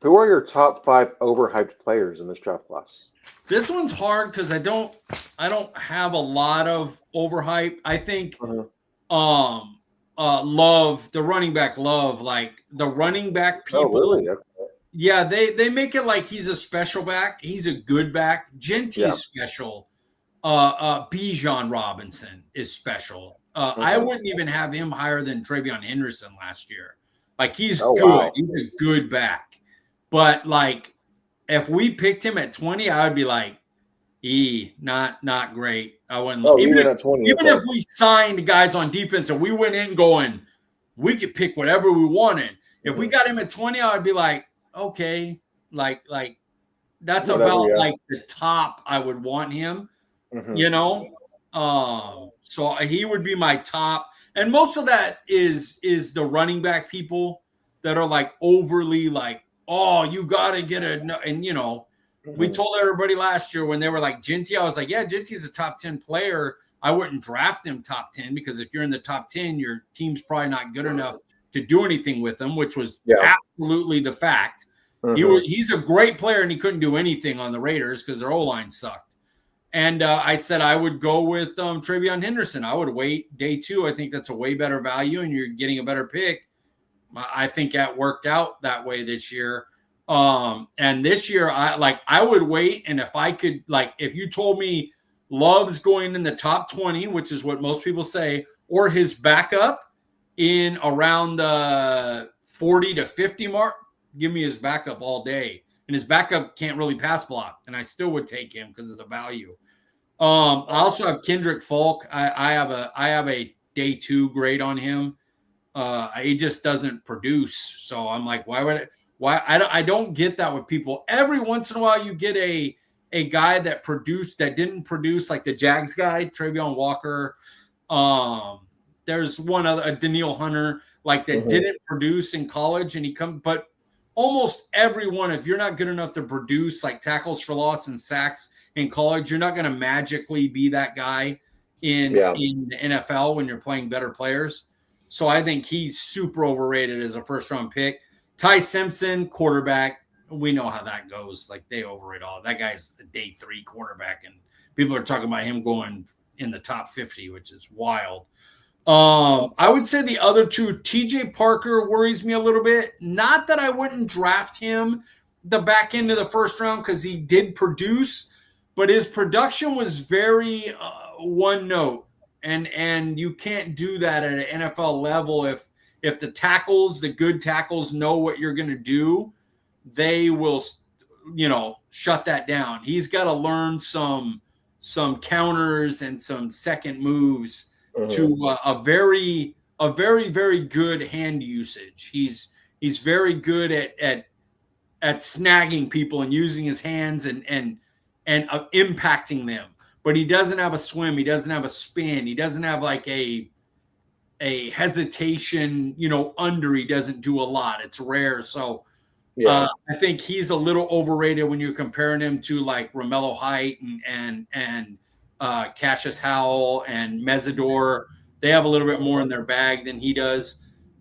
Who are your top 5 overhyped players in this draft class? This one's hard because I don't have a lot of overhype. I think Love, the running back Love, like the running back people. Oh, really? Yeah, they make it like he's a special back. He's a good back. Genty's special. Bijan Robinson is special. I wouldn't even have him higher than Travion Henderson last year. Like he's good. Wow. He's a good back. But like if we picked him at 20, I would be like, not great. I wouldn't even at 20. Even if we signed guys on defense and we went in going, we could pick whatever we wanted. If we got him at 20, I would be like, okay, like that's whatever, about like the top I would want him, you know. So he would be my top, and most of that is the running back people that are like overly like, oh, you gotta get and you know, we told everybody last year when they were like Genty, I was like, yeah, Genty's a top 10 player. I wouldn't draft him top 10 because if you're in the top 10, your team's probably not good enough to do anything with him, which was absolutely the fact. He's a great player and he couldn't do anything on the Raiders because their O-line sucked. And I said I would go with Travion Henderson. I would wait day 2. I think that's a way better value and you're getting a better pick. I think that worked out that way this year. And this year, I would wait. And if I could, like, if you told me Love's going in the top 20, which is what most people say, or his backup in around the 40 to 50 mark, give me his backup all day. And his backup can't really pass block. And I still would take him because of the value. I also have Kendrick Falk. I have a day 2 grade on him. He just doesn't produce. So I'm like, why I don't get that with people. Every once in a while you get a guy that didn't produce, like the Jags guy, Travion Walker. There's one other, Daniil Hunter, like that didn't produce in college and but almost everyone, if you're not good enough to produce like tackles for loss and sacks in college, you're not going to magically be that guy in the NFL when you're playing better players. So I think he's super overrated as a first-round pick. Ty Simpson, quarterback. We know how that goes. Like, they overrate all. That guy's a day 3 quarterback, and people are talking about him going in the top 50, which is wild. I would say the other 2, TJ Parker worries me a little bit. Not that I wouldn't draft him the back end of the first round because he did produce, but his production was very one note. And you can't do that at an NFL level. If the tackles, the good tackles, know what you're going to do, they will, shut that down. He's got to learn some counters and some second moves to a very, very good hand usage. He's very good at snagging people and using his hands and impacting them. But he doesn't have a swim. He doesn't have a spin. He doesn't have like a hesitation, under. He doesn't do a lot. It's rare. So I think he's a little overrated when you're comparing him to like Romello Height and Cassius Howell and Mesidor. They have a little bit more in their bag than he does.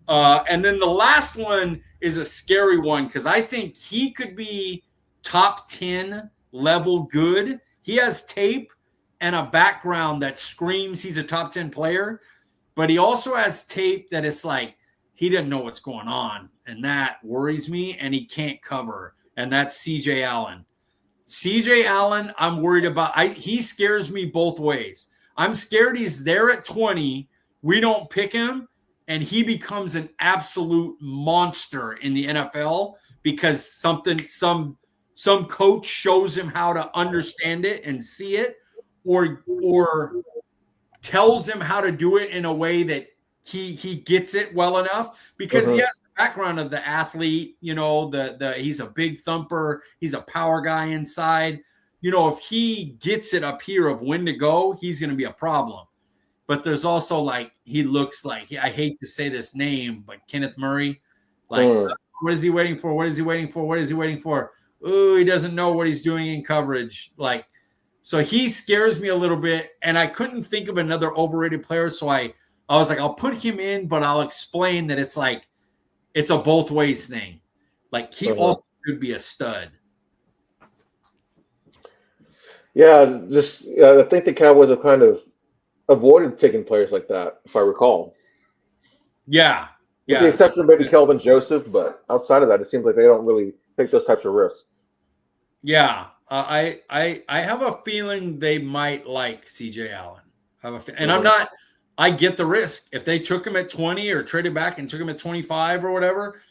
And then the last one is a scary one because I think he could be top 10 level good. He has tape and a background that screams he's a top 10 player. but he also has tape that it's like he didn't know what's going on, and that worries me, and he can't cover, and that's CJ Allen. CJ Allen, I'm worried about. He scares me both ways. I'm scared he's there at 20. We don't pick him, and he becomes an absolute monster in the NFL because some coach shows him how to understand it and see it, or tells him how to do it in a way that he gets it well enough because he has the background of the athlete, he's a big thumper, he's a power guy inside. If he gets it up here of when to go, he's going to be a problem. But there's also he looks like, I hate to say this name, but Kenneth Murray, what is he waiting for? What is he waiting for? What is he waiting for? Oh, he doesn't know what he's doing in coverage. So he scares me a little bit, and I couldn't think of another overrated player. So I was like, I'll put him in, but I'll explain that it's a both ways thing. He also could be a stud. Yeah, I think the Cowboys have kind of avoided taking players like that, if I recall. Yeah. With the exception of maybe Kelvin Joseph, but outside of that, it seems like they don't really take those types of risks. Yeah. I have a feeling they might like CJ Allen. I get the risk. If they took him at 20 or traded back and took him at 25 or whatever,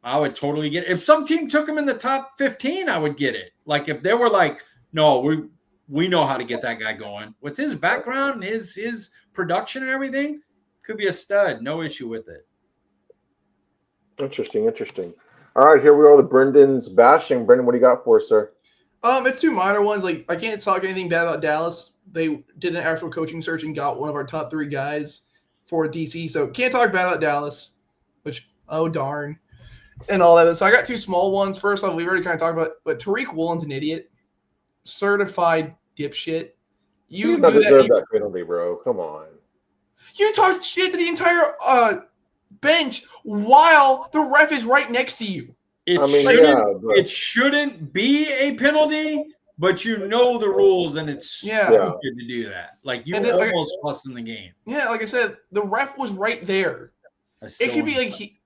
I would totally get it. If some team took him in the top 15, I would get it. If they were no, we know how to get that guy going. With his background, his production and everything, could be a stud. No issue with it. Interesting. All right, here we are with Brendan's bashing. Brendan, what do you got for us, sir? It's two minor ones. I can't talk anything bad about Dallas. They did an actual coaching search and got one of our top 3 guys for DC. So can't talk bad about Dallas, which, oh darn, and all that. So I got 2 small ones. First off, we already kind of talked about, but Tariq Woolen's an idiot, certified dipshit. You don't deserve that penalty, bro. Come on. You talked shit to the entire bench while the ref is right next to you. It shouldn't be a penalty, but the rules, and it's stupid to do that. Almost lost in the game. Yeah, like I said, the ref was right there. It could be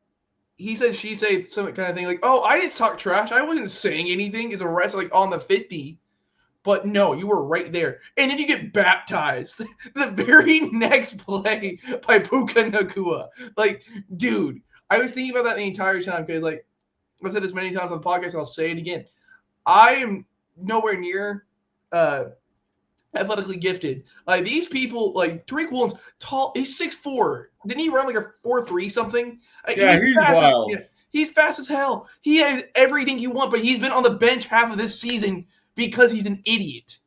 he said, she said, some kind of thing oh, I didn't talk trash. I wasn't saying anything. Is a ref on the 50? But no, you were right there. And then you get baptized the very next play by Puka Nacua. Dude, I was thinking about that the entire time because, I've said this many times on the podcast, and I'll say it again. I am nowhere near athletically gifted. These people, Tariq Woolen's tall. He's 6'4". Didn't he run a 4.3 something? He's wild. He's fast as hell. He has everything you want, but he's been on the bench half of this season because he's an idiot.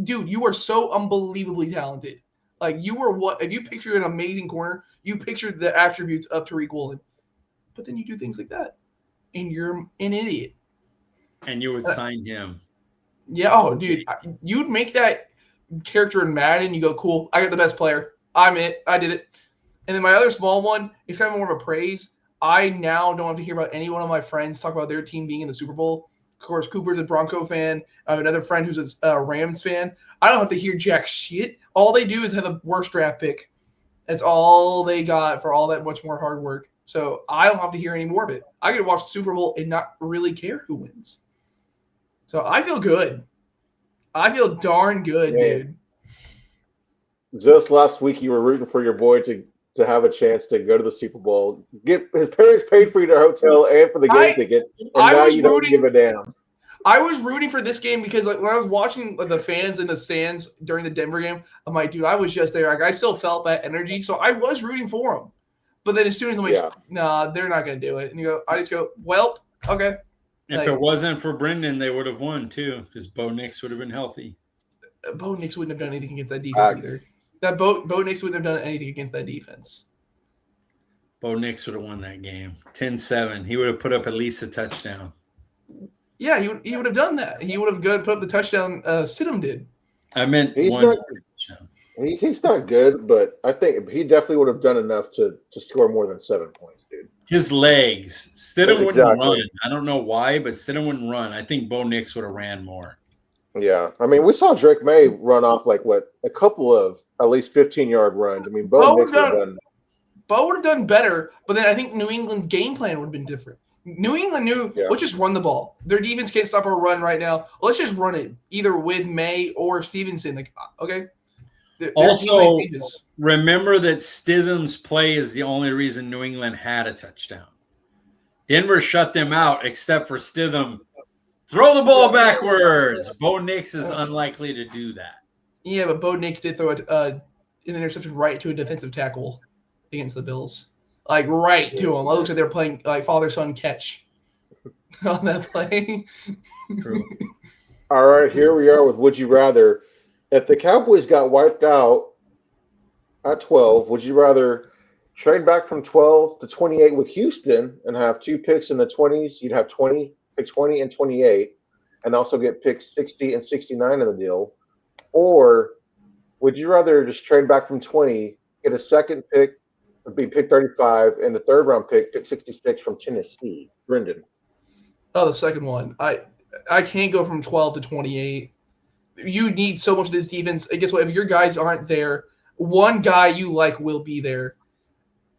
Dude, you are so unbelievably talented. You were if you picture an amazing corner, you picture the attributes of Tariq Woolen. But then you do things like that, and you're an idiot. And you would sign him. Yeah, oh, dude. You'd make that character in Madden. You go, cool, I got the best player. I'm it. I did it. And then my other small one is kind of more of a praise. I now don't have to hear about any one of my friends talk about their team being in the Super Bowl. Of course, Cooper's a Bronco fan. I have another friend who's a Rams fan. I don't have to hear jack shit. All they do is have a worst draft pick. That's all they got for all that much more hard work. So I don't have to hear any more of it. I could watch the Super Bowl and not really care who wins. So I feel good. I feel darn good, dude. Just last week, you were rooting for your boy to have a chance to go to the Super Bowl. Get his parents paid for your hotel and for the game ticket, and now you don't give a damn. I was rooting for this game because when I was watching the fans in the stands during the Denver game, I'm like, dude, I was just there. I still felt that energy, so I was rooting for them. But then as soon as I'm like, nah, they're not going to do it. And I just go, well, okay. If it wasn't for Brendan, they would have won too, because Bo Nix would have been healthy. Bo Nix wouldn't have done anything against that defense either. Bo Nix wouldn't have done anything against that defense. Bo Nix would have won that game. 10-7. He would have put up at least a touchdown. Yeah, he would have done that. He would have put up the touchdown Stidham did. I meant he's one touchdown. He's not good, but I think he definitely would have done enough to score more than 7 points, dude. His legs. Stidham wouldn't run. I don't know why, but Stidham wouldn't run. I think Bo Nix would have ran more. Yeah, I mean, we saw Drake May run off like what a couple of at least 15-yard runs. I mean, Bo Bo would Nix would have have done, done. Bo would have done better, but then I think New England's game plan would have been different. New England knew, Yeah. let's just run the ball. Their defense can't stop our run right now. Let's just run it, either with May or Stevenson. Like, okay. Their Also, game plan changes. remember that Stidham's play is the only reason New England had a touchdown. Denver shut them out, except for Stidham. Throw the ball backwards. Bo Nix is unlikely to do that. Yeah, but Bo Nix did throw an interception right to a defensive tackle against the Bills. Like, right to him. It looks like they're playing like father-son catch on that play. True. All right, here we are with Would You Rather. If the Cowboys got wiped out at 12, would you rather trade back from 12 to 28 with Houston and have 2 picks in the 20s? You'd have 20, pick 20 and 28, and also get picks 60 and 69 in the deal. Or would you rather just trade back from 20, get a second pick, would be pick 35, and the third round pick 66 from Tennessee? Brendan. Oh, the second one. I can't go from 12 to 28. You need so much of this defense. And guess what? If your guys aren't there, one guy you like will be there.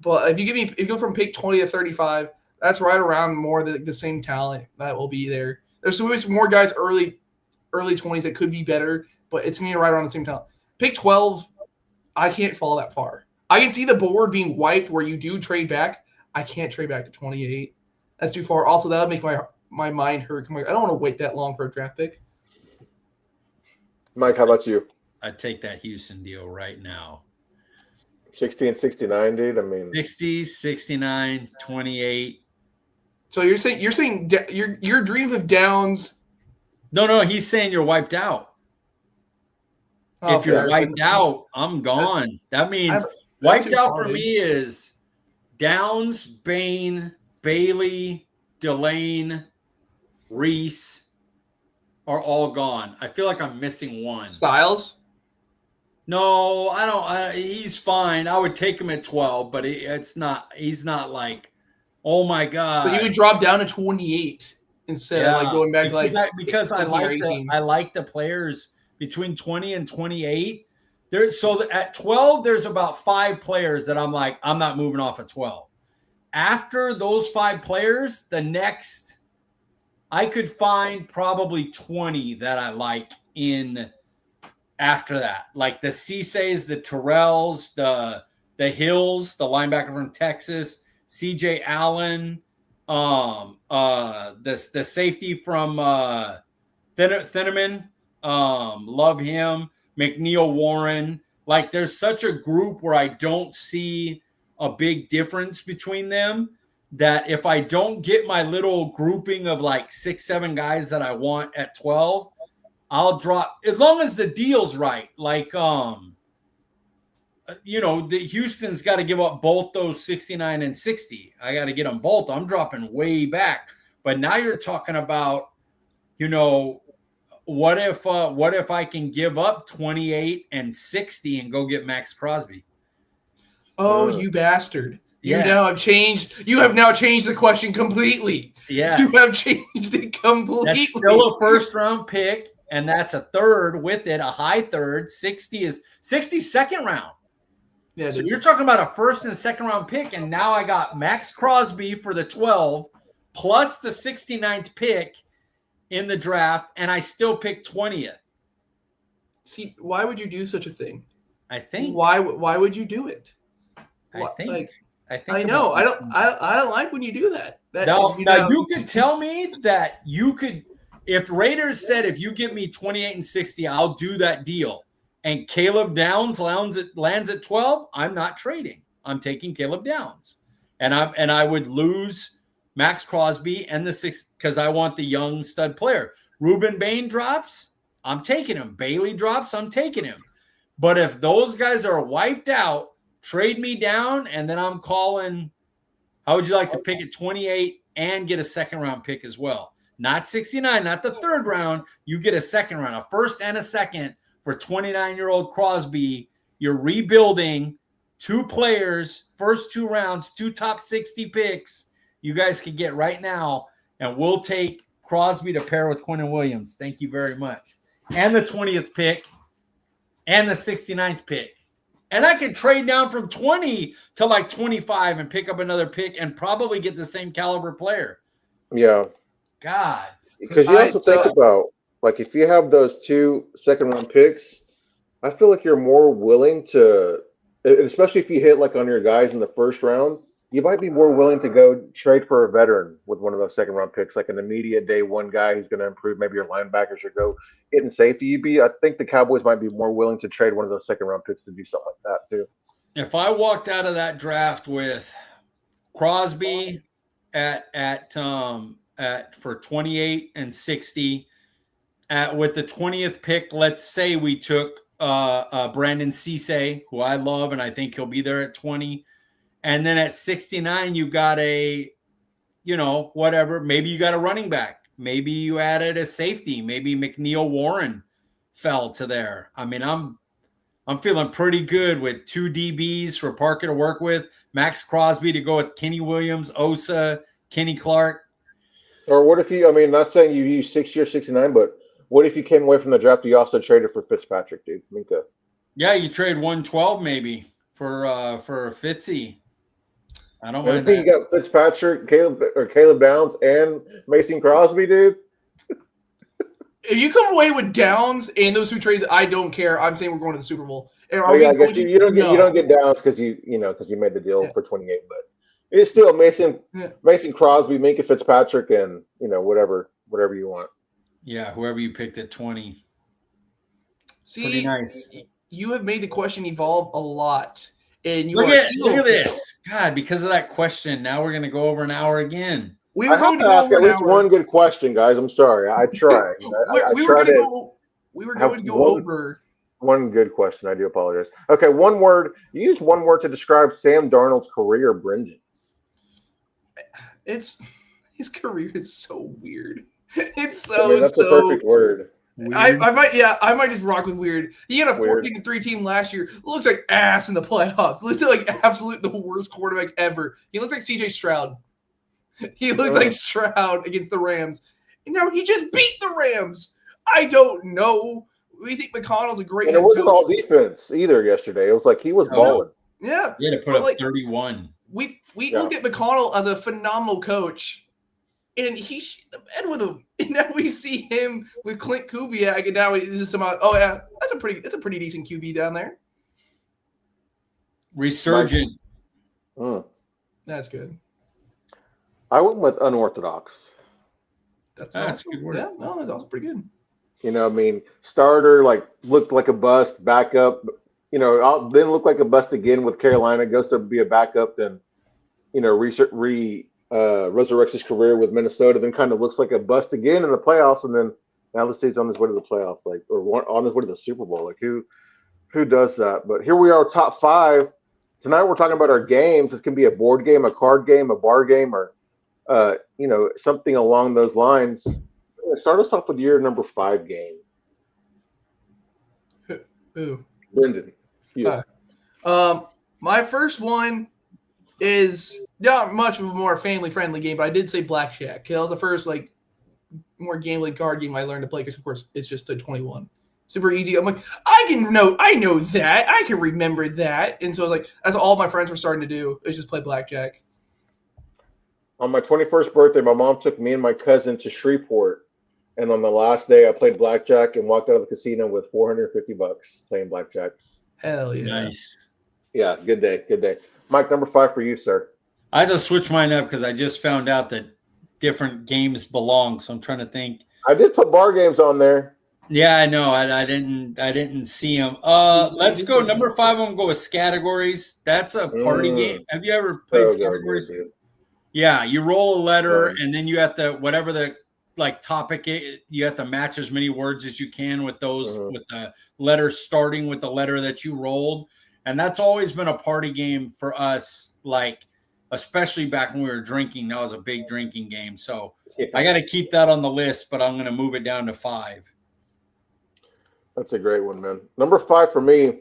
But if you go from pick 20 to 35, that's right around more the same talent that will be there. There's always more guys early 20s that could be better, but it's gonna be right around the same talent. Pick 12, I can't fall that far. I can see the board being wiped where you do trade back. I can't trade back to 28. That's too far. Also, that would make my mind hurt. I don't want to wait that long for a draft pick. Mike, how about you? I'd take that Houston deal right now. 60 and 69, dude. I mean, 60, 69, 28. So you're saying your dreams of Downs. No, he's saying you're wiped out. If you're wiped out, I'm gone. That means wiped out for me is Downs, Bain, Bailey, Delane, Reese are all gone. I feel like I'm missing one. Styles? No, I don't. He's fine. I would take him at 12, but it's not. He's not like, oh my god. So you would drop down to 28 instead of like going back to like because I like the players between 20 and 28. At 12, there's about 5 players that I'm like, I'm not moving off at 12. After those 5 players, the next, I could find probably 20 that I like in after that. Like the Cesays, the Terrells, the Hills, the linebacker from Texas, CJ Allen, the safety from Thinnerman, love him. McNeil Warren. Like there's such a group where I don't see a big difference between them that if I don't get my little grouping of like 6, 7 guys that I want at 12, I'll drop as long as the deal's right. Like, the Houston's got to give up both those 69 and 60. I got to get them both. I'm dropping way back. But now you're talking about, what if I can give up 28 and 60 and go get Max Crosby? Oh, you bastard. You Yes. have now changed the question completely. Yes. You have changed it completely. That's still a first round pick, and that's a third with it, a high third. 60 is 60 second round. Yeah, So you're talking about a first and second round pick, and now I got Max Crosby for the 12 plus the 69th pick in the draft, and I still pick 20th. See, why would you do such a thing? I think. Why would you do it? I think. I know. I don't like when you do that. Now you could tell me that you could, if Raiders said, if you give me 28 and 60, I'll do that deal. And Caleb Downs lands at 12, I'm not trading. I'm taking Caleb Downs. And I would lose Max Crosby and the 6 because I want the young stud player. Ruben Bain drops, I'm taking him. Bailey drops, I'm taking him. But if those guys are wiped out, trade me down, and then I'm calling, how would you like to pick at 28 and get a second round pick as well? Not 69, not the third round. You get a second round, a first and a second for 29-year-old Crosby. You're rebuilding 2 players, first 2 rounds, 2 top 60 picks you guys can get right now, and we'll take Crosby to pair with Quentin Williams. Thank you very much. and the 20th pick and the 69th pick. And I could trade down from 20 to like 25 and pick up another pick and probably get the same caliber player. Yeah. God. Because you also think about, like, if you have those 2 second-round picks, I feel like you're more willing to, especially if you hit like on your guys in the first round, you might be more willing to go trade for a veteran with one of those second-round picks, like an immediate day one guy who's going to improve maybe your linebackers or go get in safety. I think the Cowboys might be more willing to trade one of those second-round picks to do something like that too. If I walked out of that draft with Crosby at for 28 and 60, with the 20th pick, let's say we took Brandon Cisse, who I love, and I think he'll be there at 20. And then at 69, you got whatever. Maybe you got a running back. Maybe you added a safety. Maybe McNeil Warren fell to there. I mean, I'm feeling pretty good with 2 DBs for Parker to work with, Max Crosby to go with Kenny Williams, Osa, Kenny Clark. Or what if you, not saying you use 60 or 69, but what if you came away from the draft, you also traded for Fitzpatrick, dude? Minka. Yeah, you trade 112 maybe for Fitzy. I don't mind that. You got Fitzpatrick, Caleb Downs, and Mason Crosby, dude. If you come away with Downs and those 2 trades, I don't care. I'm saying we're going to the Super Bowl. I guess you don't get Downs because you made the deal for 28, but it's still Mason Crosby, Minka Fitzpatrick, and whatever you want. Yeah, whoever you picked at 20. See, pretty nice. You have made the question evolve a lot. And look at this. God, because of that question, now we're going to go over an hour again. We were going to go over at least one good question, guys. I'm sorry. I tried. we were going to go over one good question. I do apologize. Okay, one word. You use one word to describe Sam Darnold's career, Brendan. His career is so weird. It's so that's a perfect word. I might just rock with weird. He had a 14-3 team last year. Looked like ass in the playoffs. Looked like absolute the worst quarterback ever. He looked like CJ Stroud. He looked like Stroud against the Rams. And now he just beat the Rams. I don't know. We think McConnell's a great. And it wasn't all defense either yesterday. It was like he was balling. Yeah, he had to put up 31. We look at McConnell as a phenomenal coach. And he shit the bed with him. And now we see him with Clint Kubiak, and now he's just somehow, that's a pretty decent QB down there. Resurgent. That's good. I went with unorthodox. That's a good word. Yeah, no, that's also pretty good. Starter, looked like a bust, backup, then looked like a bust again with Carolina, goes to be a backup, then, resurrects his career with Minnesota, then kind of looks like a bust again in the playoffs, and then now this dude's on his way to the playoffs, on his way to the Super Bowl. Who does that? But here we are, top 5. Tonight we're talking about our games. This can be a board game, a card game, a bar game, or something along those lines. Start us off with your number 5 game. Who? Brendan. You. My first one is not much of a more family-friendly game, but I did say blackjack. That was the first more gambling card game I learned to play because, of course, it's just a 21. Super easy. I'm like, I know that. I can remember that. And so that's all my friends were starting to do is just play blackjack. On my 21st birthday, my mom took me and my cousin to Shreveport, and on the last day, I played blackjack and walked out of the casino with $450 playing blackjack. Hell yeah! Nice. Yeah, good day. Mike, number 5 for you, sir. I just switched mine up because I just found out that different games belong. So I'm trying to think. I did put bar games on there. Yeah, I know. I didn't see them. Let's go. Number 5. I'm gonna go with Categories. That's a party game. Have you ever played Categories? Yeah, you roll a letter, and then you have to whatever the topic is, you have to match as many words as you can with those with the letters starting with the letter that you rolled. And that's always been a party game for us, especially back when we were drinking. That was a big drinking game. So I got to keep that on the list, but I'm going to move it down to 5. That's a great one, man. Number 5 for me,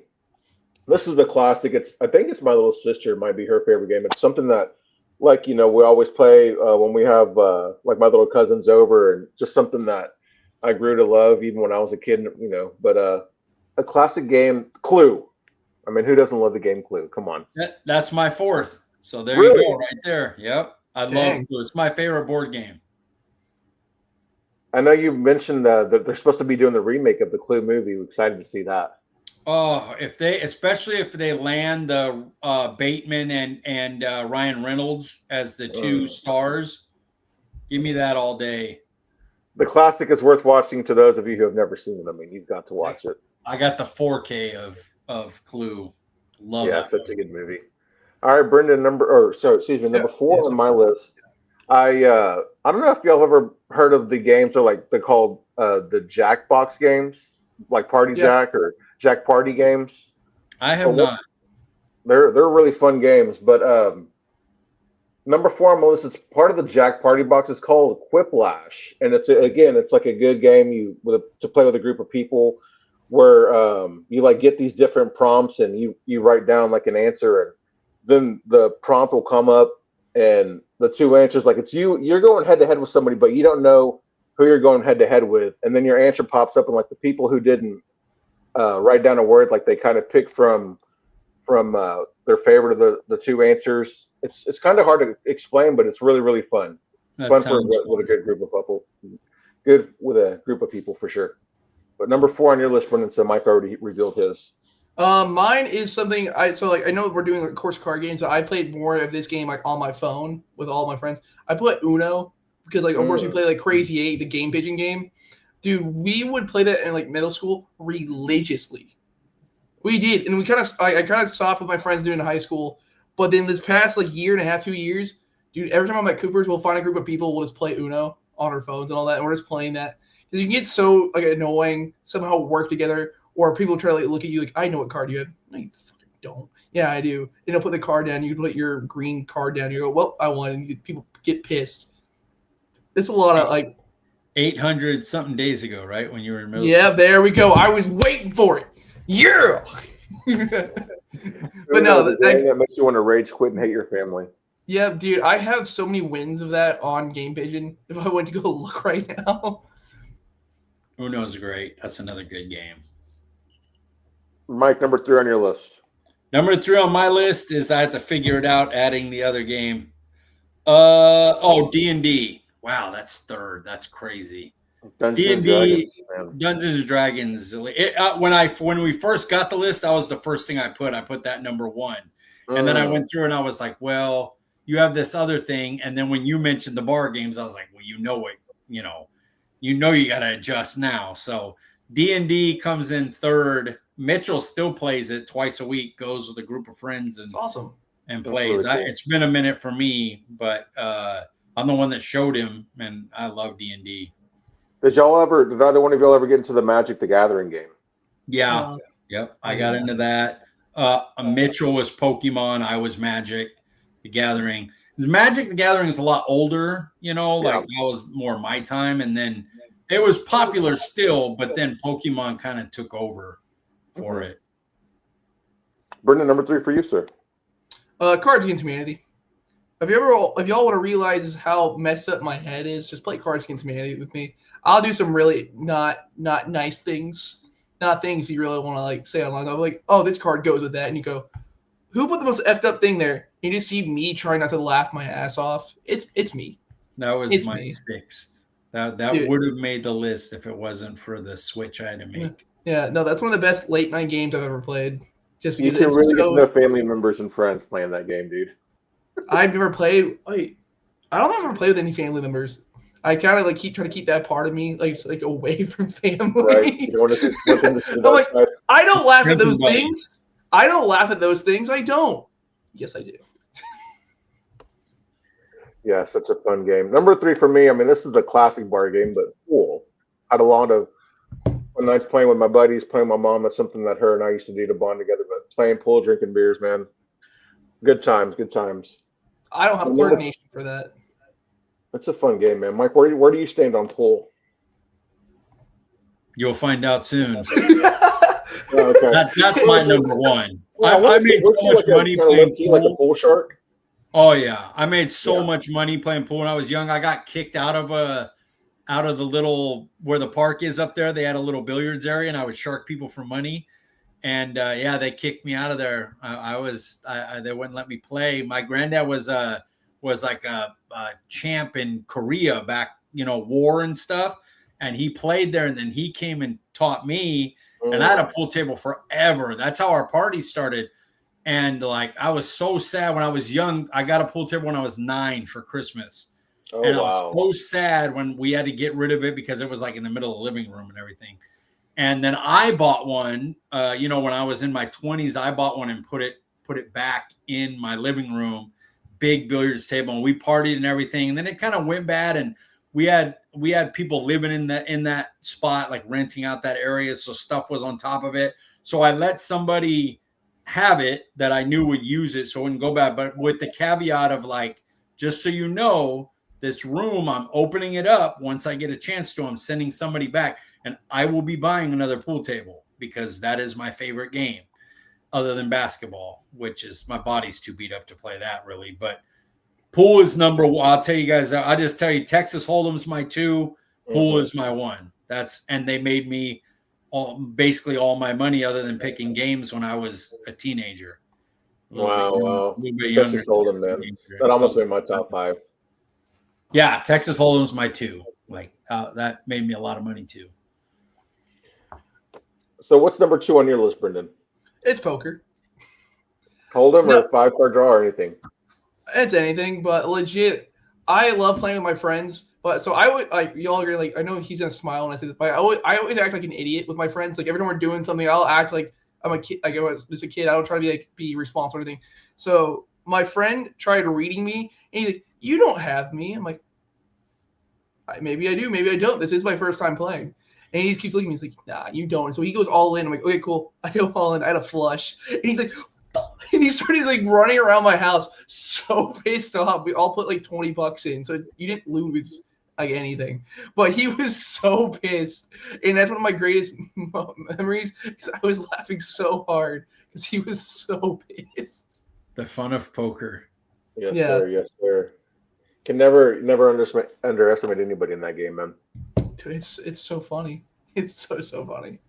this is the classic. I think it's my little sister. It might be her favorite game. It's something that, we always play when we have, my little cousins over, and just something that I grew to love even when I was a kid, But a classic game, Clue. I mean, who doesn't love the game Clue? Come on. That's my fourth. So there Really? you go, right there. Yep. I love Clue. It's my favorite board game. I know you mentioned that they're supposed to be doing the remake of the Clue movie. We're excited to see that. Oh, especially if they land the Bateman and Ryan Reynolds as the two stars, give me that all day. The classic is worth watching to those of you who have never seen it. I mean, you've got to watch it. I got the 4K of Clue. Love yeah, that. such a good movie. All right, Brendan, number 4 on my list. I don't know if y'all ever heard of the games they're called the Jackbox games, like Party Jack or Jack Party games. I have not. They're really fun games, but number 4 on my list is part of the Jack Party box. It's called Quiplash, and it's like a good game to play with a group of people where you get these different prompts and you write down like an answer, and then the prompt will come up and the two answers, like you're going head to head with somebody, but you don't know who you're going head to head with, and then your answer pops up, and like the people who didn't write down a word, like they kind of pick from their favorite of the two answers. It's kind of hard to explain, but it's really, really fun. Fun with a good group of people. Good with a group of people for sure. But number 4 on your list, Brendan, so Mike already revealed his. Mine is something I know we're doing of course card games, so I played more of this game on my phone with all my friends. I put Uno because of course we play Crazy 8, the game pigeon game. Dude, we would play that in middle school religiously. We did, and I kind of stopped with my friends doing in high school. But then this past year and a half, 2 years, dude, every time I'm at Cooper's, we'll find a group of people, we'll just play Uno on our phones and all that, and we're just playing that. Because you can get so annoying, somehow work together, or people try to look at you I know what card you have. No, you fucking don't. Yeah, I do. And they'll put the card down. You can put your green card down. You go, well, I won. And people get pissed. It's a lot of 800 something days ago, right? When you were in middle school. Yeah, there we go. I was waiting for it. Yeah. But no, that makes you want to rage quit and hate your family. Yeah, dude, I have so many wins of that on Game Pigeon. If I went to go look right now. Uno's great. That's another good game. Mike, number 3 on your list. Number 3 on my list is I had to figure it out adding the other game. D&D. Wow, that's third. That's crazy. D&D, Dungeons and Dragons. When we first got the list, that was the first thing I put. I put that number 1. And then I went through and I was like, well, you have this other thing. And then when you mentioned the bar games, I was like, well, you got to adjust now. So D&D comes in third. Mitchell still plays it twice a week, goes with a group of friends and awesome and plays. Really cool. It's been a minute for me, but I'm the one that showed him, and I love D&D. Did either one of y'all ever get into the Magic the Gathering game? Yeah. Yep. I got into that. Mitchell was Pokemon. I was Magic the Gathering. Magic the Gathering is a lot older, that was more my time. And then it was popular still, but then Pokemon kind of took over for it. Brendan, number 3 for you, sir. Cards Against Humanity. If y'all want to realize how messed up my head is, just play Cards Against Humanity with me. I'll do some really not nice things, not things you really want to say online. I'll be like, oh, this card goes with that, and you go, who put the most effed up thing there? You just see me trying not to laugh my ass off. It's me. That was my 6th. That would have made the list if it wasn't for the switch I had to make. Yeah, no, that's one of the best late night games I've ever played. Just you can really get to know family members and friends playing that game, dude. I've never played. I don't think I've ever played with any family members. I kind of keep trying to keep that part of me away from family. Right. You don't want to I'm like, I don't laugh at those things. I don't laugh at those things. I don't. Yes, I do. Yeah, such a fun game. Number 3 for me. I mean, this is a classic bar game, but cool. Had a lot of fun nights playing with my buddies, playing with my mom. That's something that her and I used to do to bond together. But playing pool, drinking beers, man. Good times. Good times. I don't have coordination for that. That's a fun game, man. Mike, where do you stand on pool? You'll find out soon. Okay. That's my number 1. I made so much money playing pool. Like a pool shark? Oh yeah, I made so much money playing pool when I was young. I got kicked out of out of the little where the park is up there. They had a little billiards area, and I would shark people for money. And yeah, they kicked me out of there. They wouldn't let me play. My granddad was like a champ in Korea back, war and stuff. And he played there, and then he came and taught me. And I had a pool table forever. That's how our party started. And like, I was so sad when I was young. I got a pool table when I was 9 for Christmas. Oh, and I wow. was so sad when we had to get rid of it because it was like in the middle of the living room and everything. And then I bought one, when I was in my 20s, I bought one and put it back in my living room, big billiards table, and we partied and everything. And then it kind of went bad, and we had people living in that spot, like renting out that area, so stuff was on top of it. So I let somebody have it that I knew would use it, so it wouldn't go bad. But with the caveat of like, just so you know, this room, I'm opening it up once I get a chance to. I'm sending somebody back, and I will be buying another pool table because that is my favorite game, other than basketball, which is my body's too beat up to play that really. But pool is number one. I'll tell you guys. I'll just tell you, Texas Hold'em's my 2. Pool is my 1. And they made me basically all my money other than picking games when I was a teenager. Wow. Texas Hold'em, man. That almost made my top 5. Yeah, Texas Hold'em's my 2. Like that made me a lot of money too. So what's number 2 on your list, Brendan? It's poker. Hold'em or 5-card draw or anything? It's anything, but legit, I love playing with my friends. But so I would like y'all agree. Like I know he's gonna smile when I say this, but I always act like an idiot with my friends. Like every time we're doing something, I'll act like I'm a kid. Like I was just a kid. I don't try to be responsible or anything. So my friend tried reading me, and he's like, "You don't have me." I'm like, "Maybe I do, maybe I don't. This is my first time playing." And he just keeps looking at me. He's like, "Nah, you don't." And so he goes all in. I'm like, "Okay, cool." I go all in. I had a flush, and he's like, and he started like running around my house, so pissed off. We all put like $20 in, so you didn't lose like anything. But he was so pissed, and that's one of my greatest memories because I was laughing so hard because he was so pissed. The fun of poker. Yes, sir. Yes, sir. Can never underestimate anybody in that game, man. Dude, it's so funny. It's so funny.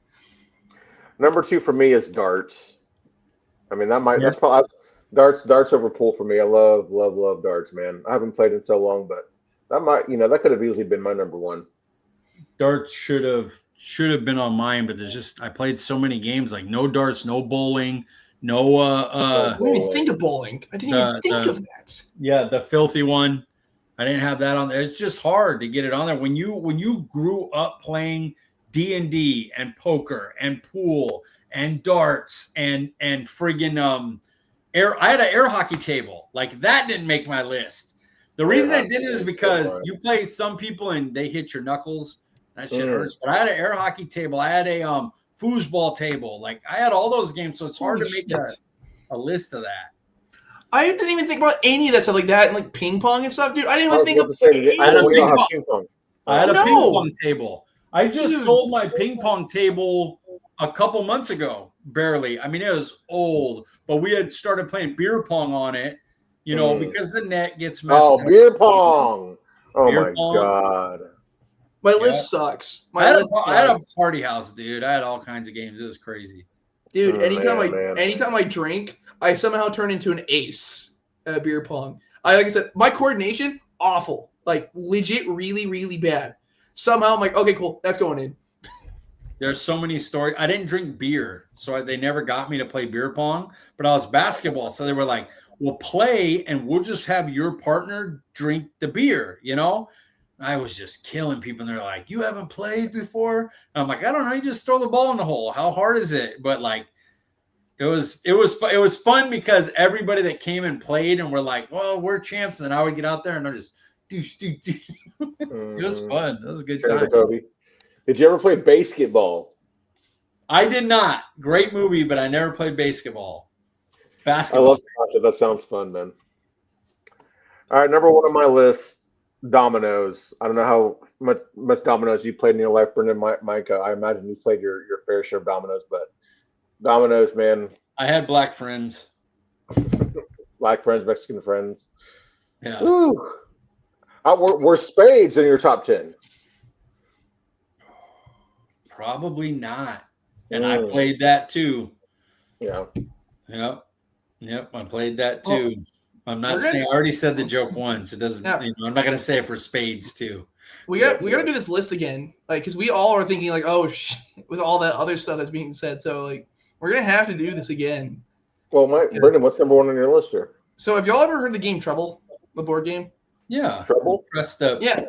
Number 2 for me is darts. I mean, that's probably darts over pool for me. I love darts, man. I haven't played in so long, but that could have easily been my number 1. Darts should have been on mine, but I played so many games, like no darts, no bowling, no I didn't even think of bowling. I didn't even think of that. Yeah, the filthy one. I didn't have that on there. It's just hard to get it on there. When you grew up playing D&D and poker and pool and darts and friggin' I had an air hockey table. Like that didn't make my list. The reason I did it is because you play some people and they hit your knuckles. That shit hurts. But I had an air hockey table. I had a foosball table. Like I had all those games, so it's hard to make a list of that. I didn't even think about any of that stuff like that and like ping pong and stuff, dude. I didn't even think of I had a ping pong. I had a ping pong table. I just sold my ping pong table a couple months ago, barely. I mean, it was old, but we had started playing beer pong on it, because the net gets messed up. Oh, beer pong. Oh, my God. My list sucks. I had a party house, dude. I had all kinds of games. It was crazy. Dude, anytime I drink, I somehow turn into an ace at beer pong. Like I said, my coordination, awful. Like, legit, really, really bad. Somehow I'm like, okay, cool, that's going in. There's so many stories. I didn't drink beer, so they never got me to play beer pong, but I was basketball. So they were like, we'll play and we'll just have your partner drink the beer, I was just killing people, and they're like, you haven't played before? And I'm like, I don't know. You just throw the ball in the hole. How hard is it? But like, it was fun because everybody that came and played and were like, well, we're champs. And then I would get out there and I just do. It was fun. It was a good time. Did you ever play basketball? I did not. Great movie, but I never played basketball. Basketball. I love it. That sounds fun, man. All right, number 1 on my list, dominoes. I don't know how much dominoes you played in your life, Brendan. Mike, I imagine you played your fair share of dominoes, but dominoes, man. I had black friends. Black friends, Mexican friends. Yeah. Woo. Were spades in your top 10? Probably not. And I played that too. Yeah. Yep. I played that too. I'm not we're saying. I already said the joke once. It doesn't. Yeah. I'm not going to say it for spades too. We got to do this list again, like, because we all are thinking like, oh, with all that other stuff that's being said. So like, we're gonna have to do this again. Well, Brendan, what's number one on your list here? So have y'all ever heard the game Trouble, the board game? Yeah. Trouble? Pressed up. Yeah.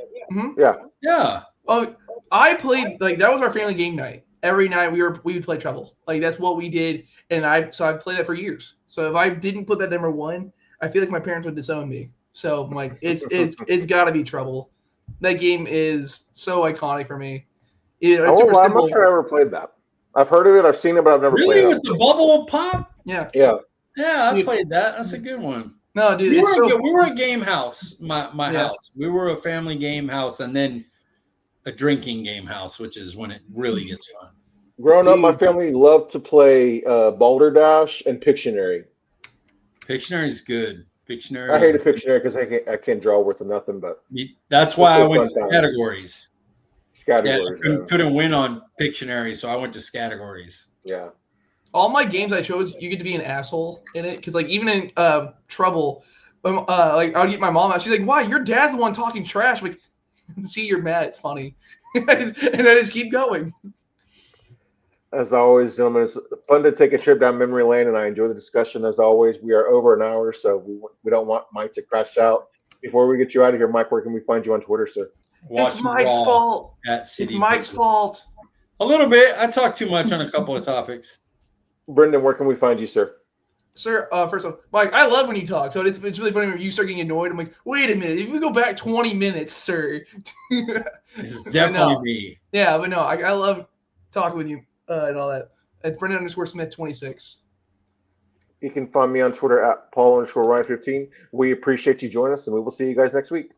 Yeah. Oh, I played, like, that was our family game night. Every night we would play Trouble. Like, that's what we did, and I played that for years. So if I didn't put that number one, I feel like my parents would disown me. So I'm like, it's got to be Trouble. That game is so iconic for me. It's super I'm simple. not sure I ever played that. I've heard of it, I've seen it, but I've never played it. Really, with the bubble pop? Yeah. Yeah. Yeah, I played that. That's a good one. No, dude, We were a game house. My house. We were a family game house, and then a drinking game house, which is when it really gets fun. Growing up, my family loved to play Balderdash and Pictionary. Pictionary is good. Pictionary. I hated Pictionary because I can't draw worth of nothing. But that's why I went to fun times. categories. Categories. Couldn't win on Pictionary, so I went to categories. Yeah. All my games I chose, you get to be an asshole in it, because like even in Trouble, like I would get my mom out. She's like, "Why? Your dad's the one talking trash." I'm like, see, you're mad. It's funny, and I just keep going. As always, gentlemen, it's fun to take a trip down memory lane, and I enjoy the discussion. As always, we are over an hour, so we don't want Mike to crash out. Before we get you out of here, Mike, where can we find you on Twitter, sir? It's Mike's fault. It's Mike's fault. A little bit. I talk too much on a couple of topics. Brendan, where can we find you, sir? Sir, first off, Mike, I love when you talk. So it's really funny when you start getting annoyed. I'm like, wait a minute. If we go back 20 minutes, sir. This is definitely me. Yeah, but no, I love talking with you and all that. It's Brendan_Smith26. You can find me on Twitter at Paul_Ryan15. We appreciate you joining us, and we will see you guys next week.